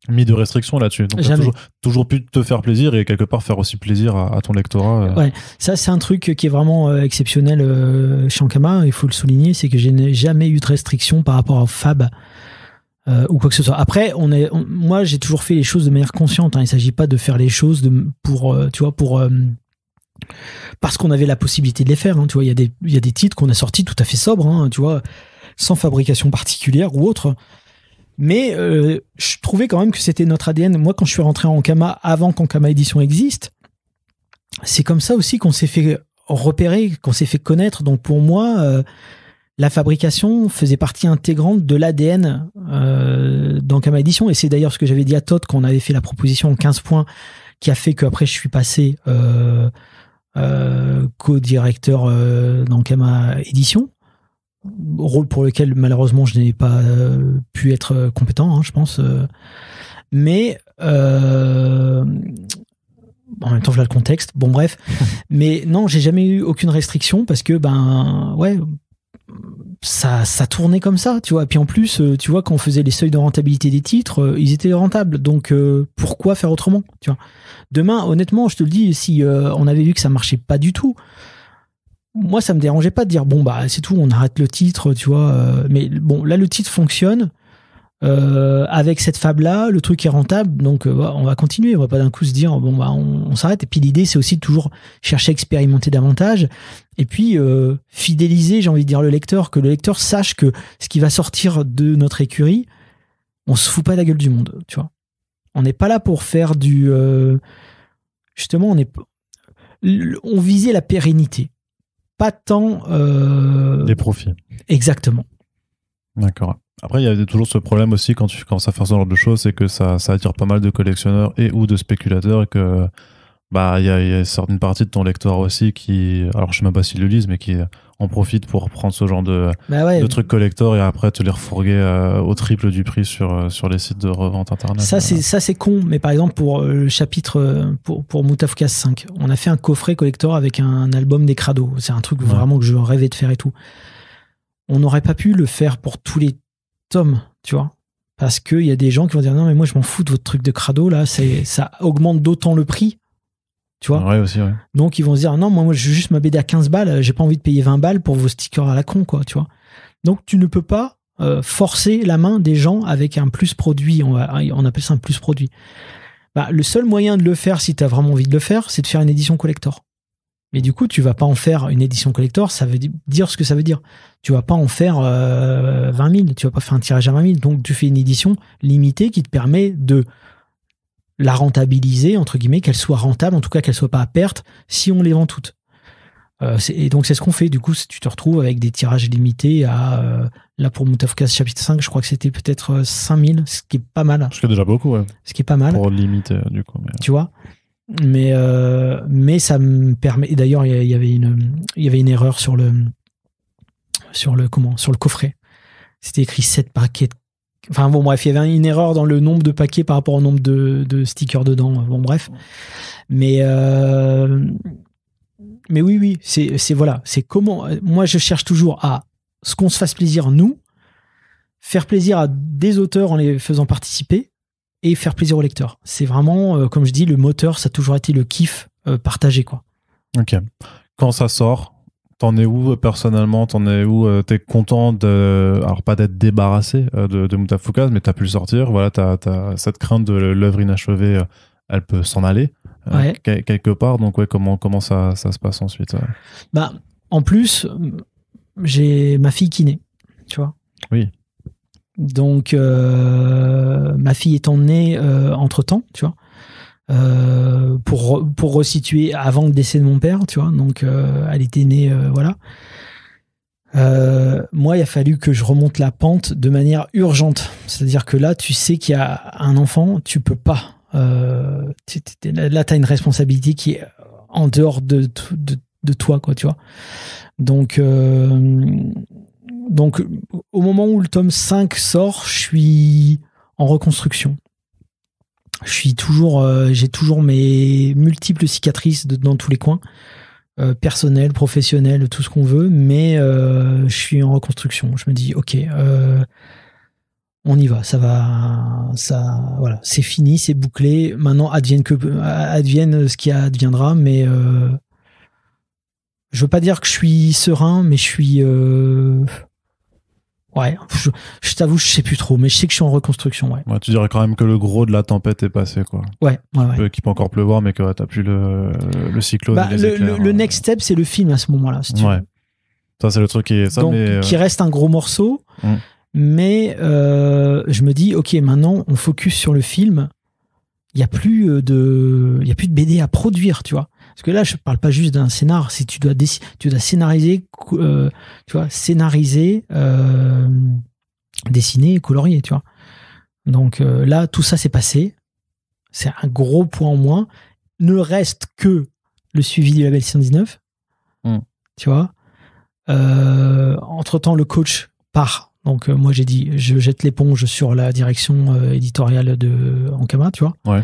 mis de restrictions là-dessus. Donc, t'as toujours pu te faire plaisir et quelque part faire aussi plaisir à ton lectorat. Ouais, ça, c'est un truc qui est vraiment exceptionnel chez Ankama, il faut le souligner, c'est que je n'ai jamais eu de restrictions par rapport au Fab ou quoi que ce soit. Après, moi, j'ai toujours fait les choses de manière consciente. Hein. Il ne s'agit pas de faire les choses parce qu'on avait la possibilité de les faire. Hein. Tu vois, il y a des titres qu'on a sortis tout à fait sobres, hein, tu vois, sans fabrication particulière ou autre. Mais je trouvais quand même que c'était notre ADN. Moi, quand je suis rentré en Ankama, avant qu'Ankama Édition existe, c'est comme ça aussi qu'on s'est fait repérer, qu'on s'est fait connaître. Donc pour moi, la fabrication faisait partie intégrante de l'ADN d'Ankama Édition. Et c'est d'ailleurs ce que j'avais dit à Todd quand on avait fait la proposition en 15 points, qui a fait qu'après je suis passé co-directeur d'Ankama Édition. Rôle pour lequel malheureusement je n'ai pas pu être compétent, hein, je pense. Mais en même temps, voilà le contexte. Bon, bref. Mais non, j'ai jamais eu aucune restriction parce que, ça tournait comme ça, tu vois. Et puis en plus, tu vois, quand on faisait les seuils de rentabilité des titres, ils étaient rentables. Donc, pourquoi faire autrement, tu vois. Demain, honnêtement, je te le dis, si on avait vu que ça marchait pas du tout, moi, ça me dérangeait pas de dire c'est tout, on arrête le titre, tu vois. Mais bon, là, le titre fonctionne. Avec cette fable-là, le truc est rentable, donc on va continuer. On va pas d'un coup se dire on s'arrête. Et puis l'idée, c'est aussi de toujours chercher à expérimenter davantage. Et puis fidéliser, j'ai envie de dire, le lecteur, que le lecteur sache que ce qui va sortir de notre écurie, on se fout pas de la gueule du monde, tu vois. On n'est pas là pour faire du justement, on visait la pérennité. Pas tant les profits. Exactement. D'accord. Après, il y a toujours ce problème aussi quand tu commences à faire ce genre de choses, c'est que ça attire pas mal de collectionneurs et ou de spéculateurs, et que il y a une certaine partie de ton lectorat aussi qui, alors je sais même pas s'ils le lisent, mais qui en profitent pour prendre ce genre de trucs collector et après te les refourguer au triple du prix sur les sites de revente internet. Ça c'est con, mais par exemple pour le chapitre pour Mutafukas 5, on a fait un coffret collector avec un album des Crado. C'est un truc vraiment que je rêvais de faire et tout. On n'aurait pas pu le faire pour tous les tomes, tu vois, parce qu'il y a des gens qui vont dire non mais moi je m'en fous de votre truc de Crado là, ça augmente d'autant le prix, tu vois. Ouais, aussi, ouais. Donc ils vont se dire non moi je veux juste ma BD à 15 balles, j'ai pas envie de payer 20 balles pour vos stickers à la con, quoi, tu vois. Donc tu ne peux pas forcer la main des gens avec un plus produit, on appelle ça un plus produit. Le seul moyen de le faire, si tu as vraiment envie de le faire, c'est de faire une édition collector. Mais du coup, tu vas pas en faire une édition collector, ça veut dire ce que ça veut dire. Tu vas pas en faire 20 000, tu vas pas faire un tirage à 20 000. Donc, tu fais une édition limitée qui te permet de la rentabiliser, entre guillemets, qu'elle soit rentable, en tout cas qu'elle soit pas à perte, si on les vend toutes. Et donc, c'est ce qu'on fait. Du coup, tu te retrouves avec des tirages limités à, là, pour Mutafukas chapitre 5, je crois que c'était peut-être 5 000, ce qui est pas mal. Ce qui est déjà beaucoup, ouais. Ce qui est pas mal. Pour limiter, du coup. Mais... Tu vois? Mais ça me permet. Et d'ailleurs, il y avait une erreur sur le coffret. C'était écrit 7 paquets. Enfin bon, bref, il y avait une erreur dans le nombre de paquets par rapport au nombre de stickers dedans. Bon, bref. Mais oui, c'est voilà. C'est comment. Moi, je cherche toujours à ce qu'on se fasse plaisir, nous, faire plaisir à des auteurs en les faisant participer et faire plaisir aux lecteurs. C'est vraiment, comme je dis, le moteur, ça a toujours été le kiff partagé, quoi. Ok. Quand ça sort, t'en es où personnellement? T'en es où? T'es content alors pas d'être débarrassé de Mutafukaz, mais t'as pu le sortir. Voilà, t'as cette crainte de l'œuvre inachevée, elle peut s'en aller quelque part. Donc comment ça se passe ensuite? Bah, en plus, j'ai ma fille qui naît, tu vois. Oui. Donc ma fille étant née entre-temps, tu vois. Pour resituer avant le décès de mon père, tu vois, donc elle était née, voilà. Moi, il a fallu que je remonte la pente de manière urgente. C'est-à-dire que là, tu sais qu'il y a un enfant, tu peux pas. Là, tu as une responsabilité qui est en dehors de toi, quoi, tu vois. Donc, au moment où le tome 5 sort, je suis en reconstruction. J'ai toujours mes multiples cicatrices dans tous les coins, personnelles, professionnelles, tout ce qu'on veut, mais je suis en reconstruction. Je me dis, ok, on y va, voilà, c'est fini, c'est bouclé. Maintenant, advienne ce qui adviendra, mais je veux pas dire que je suis serein, mais je suis ouais, je t'avoue, je sais plus trop, mais je sais que je suis en reconstruction. Ouais. Ouais, tu dirais quand même que le gros de la tempête est passé, quoi. Ouais. Qu'il peut encore pleuvoir, mais que t'as plus le cyclone. Bah, le next step, c'est le film à ce moment-là. Si tu veux. Ça, c'est le truc qui reste un gros morceau, mais je me dis, ok, maintenant, on focus sur le film. Il y a plus de BD à produire, tu vois. Parce que là, je parle pas juste d'un scénar, c'est tu dois scénariser, dessiner, colorier, tu vois. Donc là, tout ça s'est passé. C'est un gros point en moins. Ne reste que le suivi du label 119, tu vois. Entre-temps, le coach part. Donc moi, j'ai dit, je jette l'éponge sur la direction éditoriale de Ankama, tu vois. Ouais.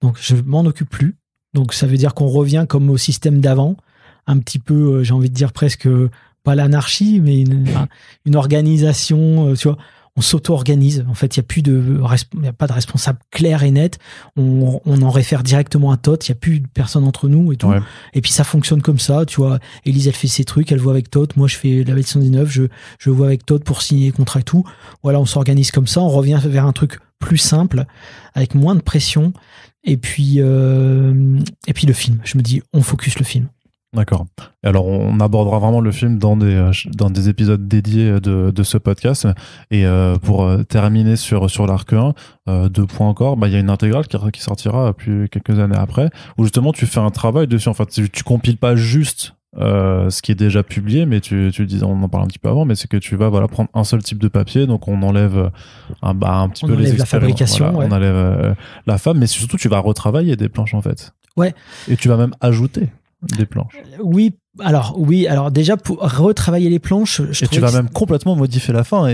Donc je m'en occupe plus. Donc ça veut dire qu'on revient comme au système d'avant, un petit peu, j'ai envie de dire presque pas l'anarchie, mais une organisation, tu vois. On s'auto-organise. En fait, il y a pas de responsable clair et net. On en réfère directement à Toth. Il y a plus de personne entre nous et tout. Ouais. Et puis ça fonctionne comme ça, tu vois. Élise, elle fait ses trucs, elle voit avec Toth. Moi, je fais la version 19, je vois avec Toth pour signer les contrats et tout. Voilà, on s'organise comme ça. On revient vers un truc plus simple, avec moins de pression. Et puis le film. Je me dis, on focus le film. D'accord. Et alors, on abordera vraiment le film dans des épisodes dédiés de ce podcast. Et pour terminer sur l'arc 1, 2 points encore, il y a une intégrale qui sortira puis quelques années après, où justement tu fais un travail dessus. En fait, tu compiles pas juste ce qui est déjà publié, mais tu disais, on en parle un petit peu avant, mais c'est que tu vas prendre un seul type de papier, donc on enlève un petit peu les la fabrication, on enlève la femme, mais surtout tu vas retravailler des planches en fait. Ouais. Et tu vas même ajouter des planches. Oui, alors déjà pour retravailler les planches, tu vas même complètement modifier la fin.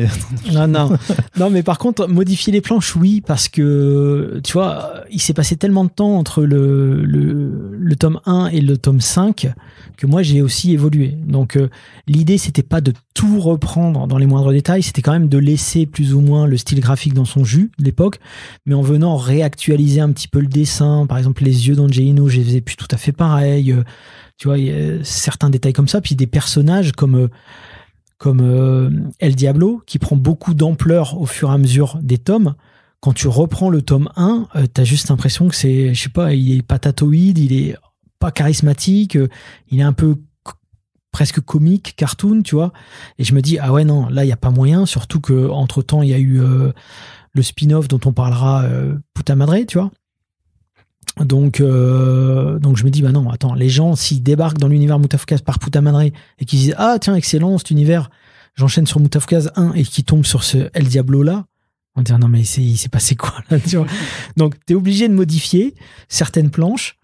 Non, mais par contre modifier les planches, oui, parce que tu vois, il s'est passé tellement de temps entre le tome 1 et le tome 5 que moi j'ai aussi évolué. Donc l'idée c'était pas de tout reprendre dans les moindres détails, c'était quand même de laisser plus ou moins le style graphique dans son jus de l'époque, mais en venant réactualiser un petit peu le dessin. Par exemple, les yeux d'Angelino, je les faisais plus tout à fait pareil. Tu vois, il y a certains détails comme ça, puis des personnages comme El Diablo, qui prend beaucoup d'ampleur au fur et à mesure des tomes. Quand tu reprends le tome 1, t'as juste l'impression que c'est, je sais pas, il est patatoïde, il est pas charismatique, il est un peu presque comique, cartoon, tu vois. Et je me dis, ah ouais, non, là, il n'y a pas moyen, surtout que entre temps il y a eu le spin-off dont on parlera, Puta Madre, tu vois. Donc je me dis, bah non, attends, les gens, s'ils débarquent dans l'univers Mutafukaz par Puta Madre et qu'ils disent, ah tiens, excellent cet univers, j'enchaîne sur Mutafukaz 1 et qu'ils tombent sur ce El Diablo là, on va dire, non mais il s'est passé quoi là, tu vois. Donc t'es obligé de modifier certaines planches,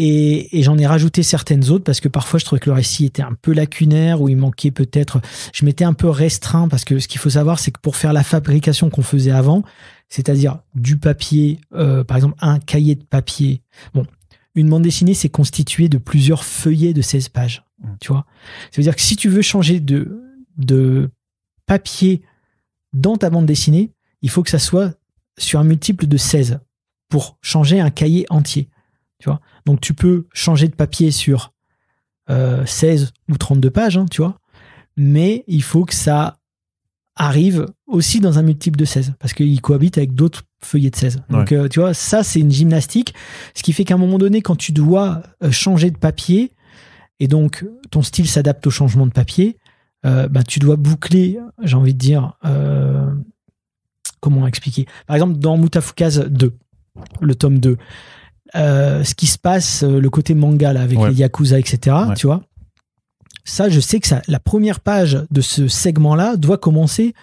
et j'en ai rajouté certaines autres parce que parfois je trouvais que le récit était un peu lacunaire, ou il manquait peut-être, je m'étais un peu restreint, parce que ce qu'il faut savoir, c'est que pour faire la fabrication qu'on faisait avant, c'est-à-dire du papier, par exemple un cahier de papier. Bon, une bande dessinée, c'est constitué de plusieurs feuillets de 16 pages, tu vois. Ça veut dire que si tu veux changer de papier dans ta bande dessinée, il faut que ça soit sur un multiple de 16 pour changer un cahier entier. Tu vois. Donc, tu peux changer de papier sur 16 ou 32 pages, hein, tu vois, mais il faut que ça arrive aussi dans un multiple de 16 parce qu'il cohabite avec d'autres feuillets de 16. Donc, tu vois, ça, c'est une gymnastique. Ce qui fait qu'à un moment donné, quand tu dois changer de papier et donc ton style s'adapte au changement de papier, tu dois boucler, j'ai envie de dire, comment expliquer ? Par exemple, dans Mutafukaz 2, le tome 2, ce qui se passe, le côté manga là, avec les Yakuza, etc., tu vois, ça, je sais que la première page de ce segment-là doit commencer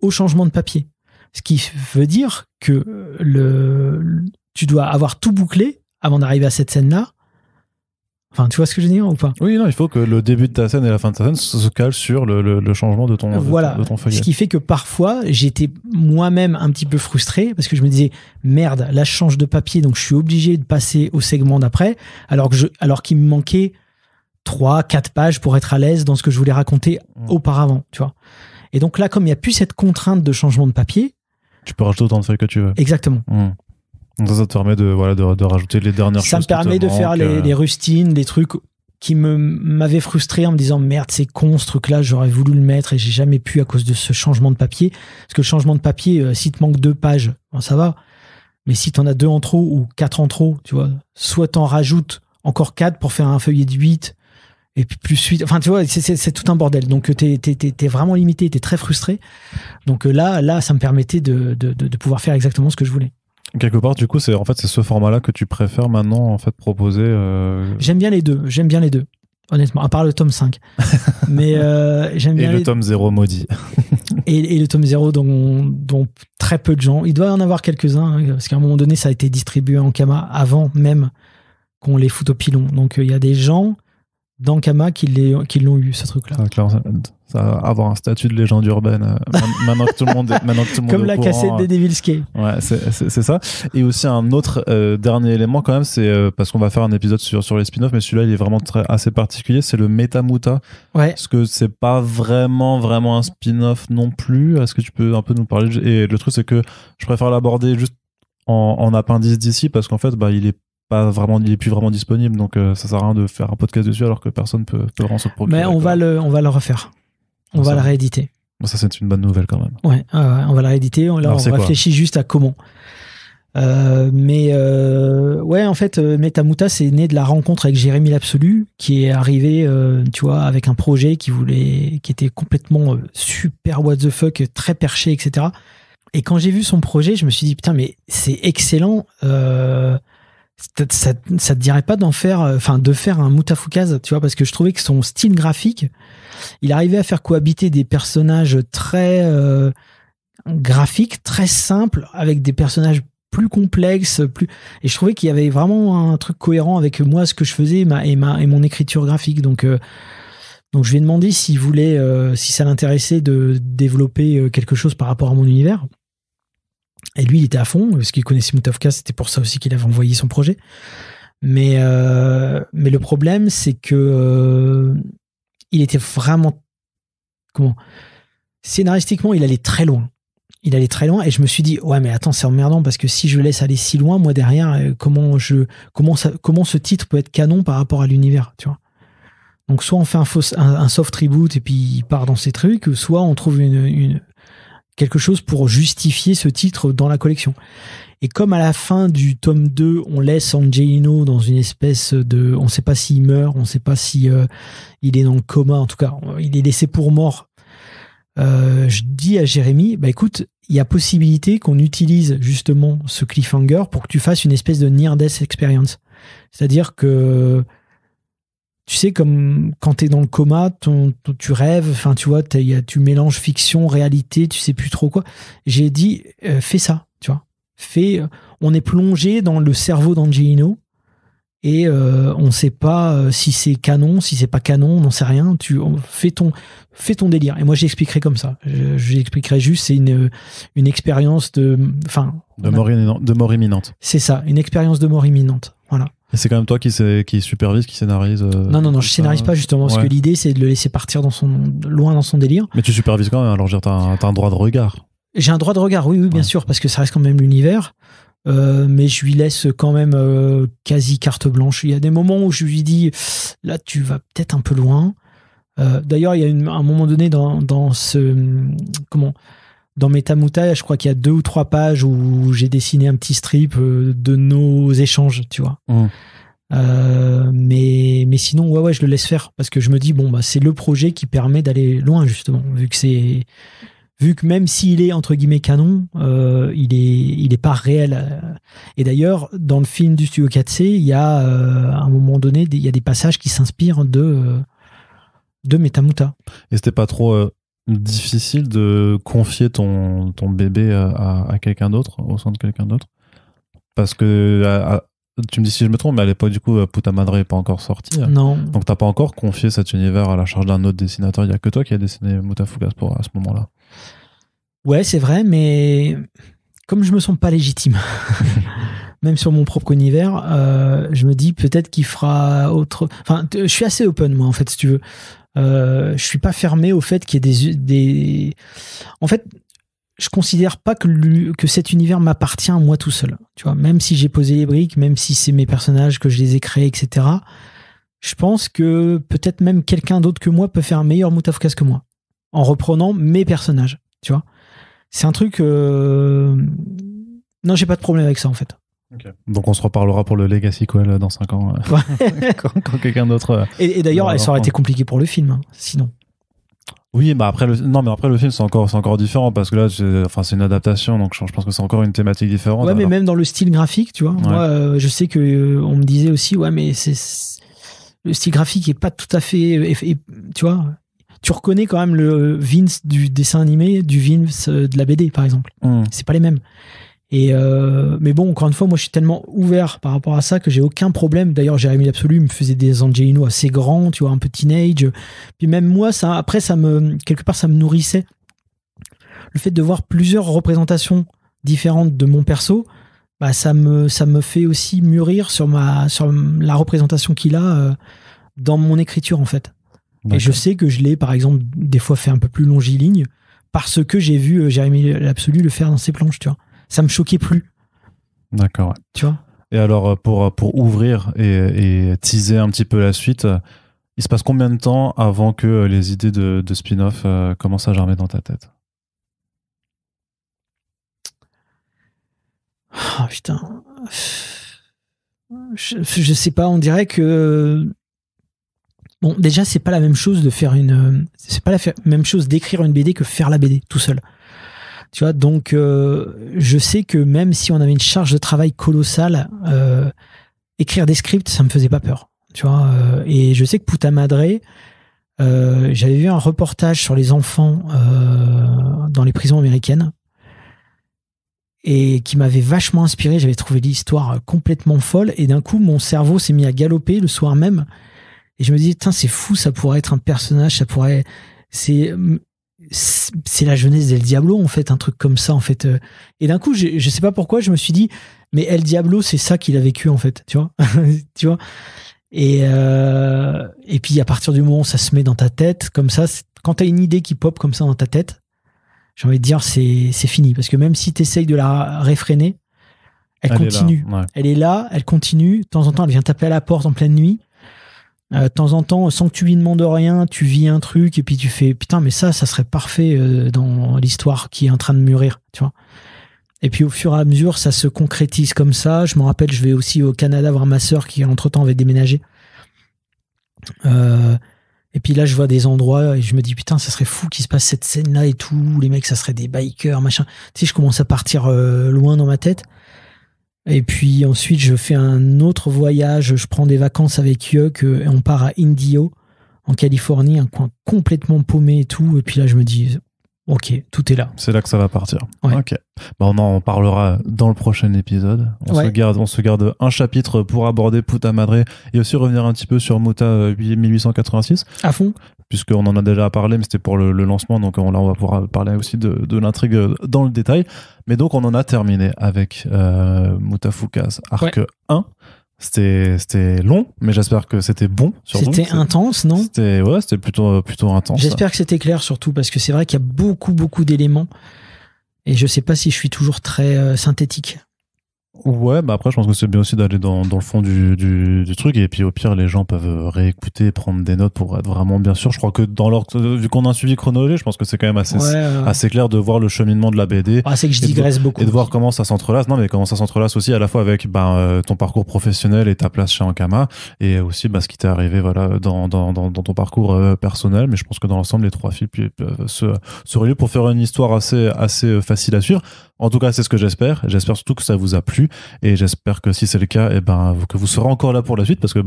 au changement de papier. Ce qui veut dire que tu dois avoir tout bouclé avant d'arriver à cette scène-là. Enfin, tu vois ce que je veux dire ou pas ? Oui, non, il faut que le début de ta scène et la fin de ta scène se calent sur le changement de ton, de ton feuillet. Ce qui fait que parfois, j'étais moi-même un petit peu frustré parce que je me disais, merde, là, je change de papier, donc je suis obligé de passer au segment d'après, alors qu'il me manquait 3-4 pages pour être à l'aise dans ce que je voulais raconter auparavant, tu vois. Et donc là, comme il n'y a plus cette contrainte de changement de papier, tu peux rajouter autant de feuilles que tu veux. Exactement. Donc ça te permet de rajouter les dernières choses. Ça me permet de faire les rustines, les trucs qui m'avaient frustré en me disant merde, c'est con ce truc-là, j'aurais voulu le mettre et j'ai jamais pu à cause de ce changement de papier. Parce que le changement de papier, si te manque 2 pages, bon, ça va. Mais si t'en as 2 en trop ou 4 en trop, tu vois, soit t'en rajoutes encore 4 pour faire un feuillet de 8 et puis plus 8. Enfin, tu vois, c'est tout un bordel. Donc, t'es vraiment limité, t'es très frustré. Donc là, ça me permettait de pouvoir faire exactement ce que je voulais. Quelque part, du coup, c'est ce format-là que tu préfères maintenant en fait proposer. J'aime bien les deux, honnêtement, à part le tome 5. Mais j'aime bien. Et le tome 0 maudit. et le tome 0 dont très peu de gens. Il doit y en avoir quelques-uns, hein, parce qu'à un moment donné, ça a été distribué en Kama avant même qu'on les foute au pilon. Donc il y a des gens dans Kama qui l'ont eu, ce truc-là. Ça va avoir un statut de légende urbaine maintenant que tout le monde comme la cassette des Devil's Cave. Ouais, c'est ça. Et aussi un autre dernier élément quand même, c'est parce qu'on va faire un épisode sur les spin-offs, mais celui-là il est vraiment assez particulier, c'est le Metamuta. Ouais. Parce que c'est pas vraiment un spin-off non plus. Est-ce que tu peux un peu nous parler ? Et le truc c'est que je préfère l'aborder juste en appendice d'ici parce qu'en fait il est plus vraiment disponible, donc ça sert à rien de faire un podcast dessus alors que personne peut vraiment se procurer. Mais on va le refaire. On va le rééditer. Ça, c'est une bonne nouvelle quand même. Ouais, on va le rééditer. Là, on réfléchit juste à comment. Ouais, en fait, Metamuta, c'est né de la rencontre avec Jérémy l'Absolu, qui est arrivé, tu vois, avec un projet qui était complètement super what the fuck, très perché, etc. Et quand j'ai vu son projet, je me suis dit, putain, mais c'est excellent. Ça te dirait pas de faire un Mutafukaz, tu vois, parce que je trouvais que son style graphique, il arrivait à faire cohabiter des personnages très graphiques, très simples, avec des personnages plus complexes, et je trouvais qu'il y avait vraiment un truc cohérent avec moi, ce que je faisais et mon écriture graphique. Donc je lui ai demandé s'il voulait, si ça l'intéressait de développer quelque chose par rapport à mon univers. Et lui, il était à fond, parce qu'il connaissait Mutafukaz, c'était pour ça aussi qu'il avait envoyé son projet. Mais le problème, c'est que il était vraiment... Scénaristiquement, il allait très loin. Et je me suis dit, ouais, mais attends, c'est emmerdant, parce que si je laisse aller si loin, moi, derrière, comment ce titre peut être canon par rapport à l'univers, tu vois. Donc, soit on fait un soft reboot, et puis il part dans ces trucs, soit on trouve quelque chose pour justifier ce titre dans la collection. Et comme à la fin du tome 2, on laisse Angelino dans une espèce de... On ne sait pas s'il meurt, on ne sait pas si il est dans le coma, en tout cas, il est laissé pour mort. Je dis à Jérémy, écoute, il y a possibilité qu'on utilise justement ce cliffhanger pour que tu fasses une espèce de near-death experience. C'est-à-dire que tu sais, comme quand t'es dans le coma, tu rêves, enfin, tu vois, tu mélanges fiction, réalité, tu sais plus trop quoi. J'ai dit, fais ça, tu vois. On est plongé dans le cerveau d'Angelino et on sait pas si c'est canon, si c'est pas canon, on n'en sait rien. Fais ton délire. Et moi, j'expliquerai comme ça. J'expliquerai juste, c'est une expérience de mort imminente. C'est ça, une expérience de mort imminente. Voilà. Et c'est quand même toi qui supervise, qui scénarise. Non, je scénarise pas justement, parce que l'idée c'est de le laisser partir loin dans son délire. Mais tu supervises quand même, alors t'as un droit de regard. J'ai un droit de regard, oui, bien sûr, parce que ça reste quand même l'univers. Mais je lui laisse quand même quasi carte blanche. Il y a des moments où je lui dis, là tu vas peut-être un peu loin. D'ailleurs, il y a un moment donné dans Metamuta, je crois qu'il y a 2 ou 3 pages où j'ai dessiné un petit strip de nos échanges, tu vois. Mais sinon, ouais, je le laisse faire parce que je me dis, c'est le projet qui permet d'aller loin, justement, vu que même s'il est entre guillemets canon, il est pas réel. Et d'ailleurs, dans le film du studio 4C, il y a à un moment donné, il y a des passages qui s'inspirent de Metamuta. Et c'était pas trop difficile de confier ton bébé à quelqu'un d'autre, au sein de quelqu'un d'autre? Parce que tu me dis si je me trompe, mais à l'époque, du coup, Puta Madre n'est pas encore sorti. Non. Donc t'as pas encore confié cet univers à la charge d'un autre dessinateur. Il n'y a que toi qui as dessiné Mutafukas à ce moment-là. Ouais, c'est vrai, mais comme je me sens pas légitime, même sur mon propre univers, je me dis peut-être qu'il fera autre. Enfin, je suis assez open, moi, en fait, si tu veux. Je suis pas fermé au fait qu'il y ait des. En fait, je considère pas que cet univers m'appartient à moi tout seul. Tu vois, même si j'ai posé les briques, même si c'est mes personnages que je les ai créés, etc. Je pense que peut-être même quelqu'un d'autre que moi peut faire un meilleur Mutafukas que moi, en reprenant mes personnages. Tu vois, c'est un truc. Non, j'ai pas de problème avec ça en fait. Okay. Donc on se reparlera pour le Legacy Quell dans 5 ans quand quelqu'un d'autre. Et d'ailleurs, ça aurait été compliqué pour le film, hein, sinon. Oui, bah après le film c'est encore différent parce que là c'est une adaptation, donc je pense que c'est encore une thématique différente. Ouais, mais même dans le style graphique, tu vois. Ouais. Moi, je sais que on me disait aussi, ouais, mais le style graphique est pas tout à fait, tu vois. Tu reconnais quand même le Vince du dessin animé du Vince de la BD, par exemple. C'est pas les mêmes. Et mais bon, encore une fois, moi je suis tellement ouvert par rapport à ça que j'ai aucun problème. D'ailleurs, Jérémy l'Absolu me faisait des Angelino assez grands, tu vois, un peu teenage. Puis même moi, quelque part, ça me nourrissait. Le fait de voir plusieurs représentations différentes de mon perso, bah ça me fait aussi mûrir sur la représentation qu'il a dans mon écriture en fait. D'accord. Et je sais que je l'ai, par exemple, des fois fait un peu plus longiligne parce que j'ai vu Jérémy l'Absolu le faire dans ses planches, tu vois. Ça me choquait plus. D'accord. Ouais. Tu vois. Et alors, pour ouvrir et teaser un petit peu la suite, il se passe combien de temps avant que les idées de spin-off commencent à germer dans ta tête? Oh putain. Je sais pas, on dirait que. Bon, déjà, c'est pas la même chose de faire c'est pas la même chose d'écrire une BD que faire la BD tout seul. Tu vois, donc je sais que même si on avait une charge de travail colossale, écrire des scripts, ça me faisait pas peur. Tu vois, et je sais que Puta Madre, j'avais vu un reportage sur les enfants dans les prisons américaines et qui m'avait vachement inspiré. J'avais trouvé l'histoire complètement folle et d'un coup, mon cerveau s'est mis à galoper le soir même et je me disais, putain, c'est fou, ça pourrait être un personnage, c'est la jeunesse d'El Diablo en fait, un truc comme ça en fait. Et d'un coup, je sais pas pourquoi, je me suis dit, mais El Diablo, c'est ça qu'il a vécu en fait, tu vois. Tu vois. Et puis à partir du moment où ça se met dans ta tête comme ça, quand t'as une idée qui pop comme ça dans ta tête, j'ai envie de dire c'est fini, parce que même si t'essayes de la réfréner, elle continue. Est là, ouais. Elle est là, elle continue. De temps en temps, elle vient taper à la porte en pleine nuit. De temps en temps, sans que tu lui demandes rien, tu vis un truc et puis tu fais putain, mais ça serait parfait dans l'histoire qui est en train de mûrir, tu vois. Et puis au fur et à mesure, ça se concrétise comme ça. Je me rappelle, je vais aussi au Canada voir ma sœur qui entre-temps avait déménagé. Et puis là, je vois des endroits et je me dis putain, ça serait fou qu'il se passe cette scène-là et tout. Les mecs, ça serait des bikers, machin. Tu sais, je commence à partir loin dans ma tête. Et puis ensuite, je fais un autre voyage. Je prends des vacances avec Yuck et on part à Indio, en Californie, un coin complètement paumé et tout. Et puis là, je me dis, ok, tout est là. C'est là que ça va partir. Ouais. Ok. Bah, on en parlera dans le prochain épisode. On se garde un chapitre pour aborder Puta Madre et aussi revenir un petit peu sur Muta 1886. À fond. Puisqu'on en a déjà parlé, mais c'était pour le lancement, donc là on va pouvoir parler aussi de l'intrigue dans le détail. Mais donc on en a terminé avec Mutafukas Arc 1. C'était long, mais j'espère que c'était bon. C'était intense, non? C'était plutôt intense. J'espère que c'était clair surtout, parce que c'est vrai qu'il y a beaucoup d'éléments et je sais pas si je suis toujours très synthétique. Ouais, bah après, je pense que c'est bien aussi d'aller dans le fond du truc, et puis au pire, les gens peuvent réécouter, prendre des notes pour être vraiment bien sûr. Je crois que dans l'ordre, vu qu'on a un suivi chronologique, je pense que c'est quand même assez clair de voir le cheminement de la BD. C'est que je digresse beaucoup. Et de voir comment ça s'entrelace. Non, mais comment ça s'entrelace aussi à la fois avec ton parcours professionnel et ta place chez Ankama, et aussi ce qui t'est arrivé dans ton parcours personnel. Mais je pense que dans l'ensemble, les trois fils peuvent se relier pour faire une histoire assez facile à suivre. En tout cas, c'est ce que j'espère. J'espère surtout que ça vous a plu, et j'espère que si c'est le cas, que vous serez encore là pour la suite, parce que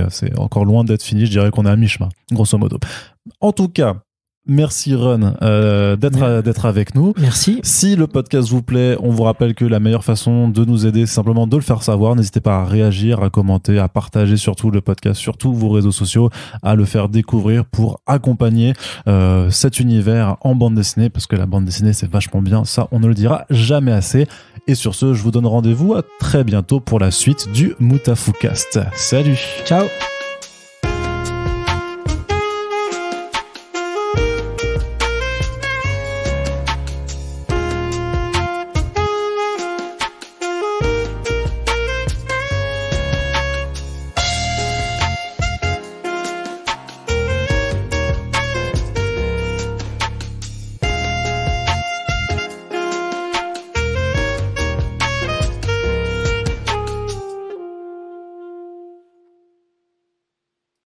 c'est encore loin d'être fini. Je dirais qu'on est à mi-chemin, grosso modo. En tout cas, merci Ron d'être avec nous. Merci. Si le podcast vous plaît, on vous rappelle que la meilleure façon de nous aider, c'est simplement de le faire savoir. N'hésitez pas à réagir, à commenter, à partager surtout le podcast sur tous vos réseaux sociaux, à le faire découvrir pour accompagner cet univers en bande dessinée, parce que la bande dessinée, c'est vachement bien. Ça, on ne le dira jamais assez. Et sur ce, je vous donne rendez-vous à très bientôt pour la suite du Moutafoukast. Salut. Ciao.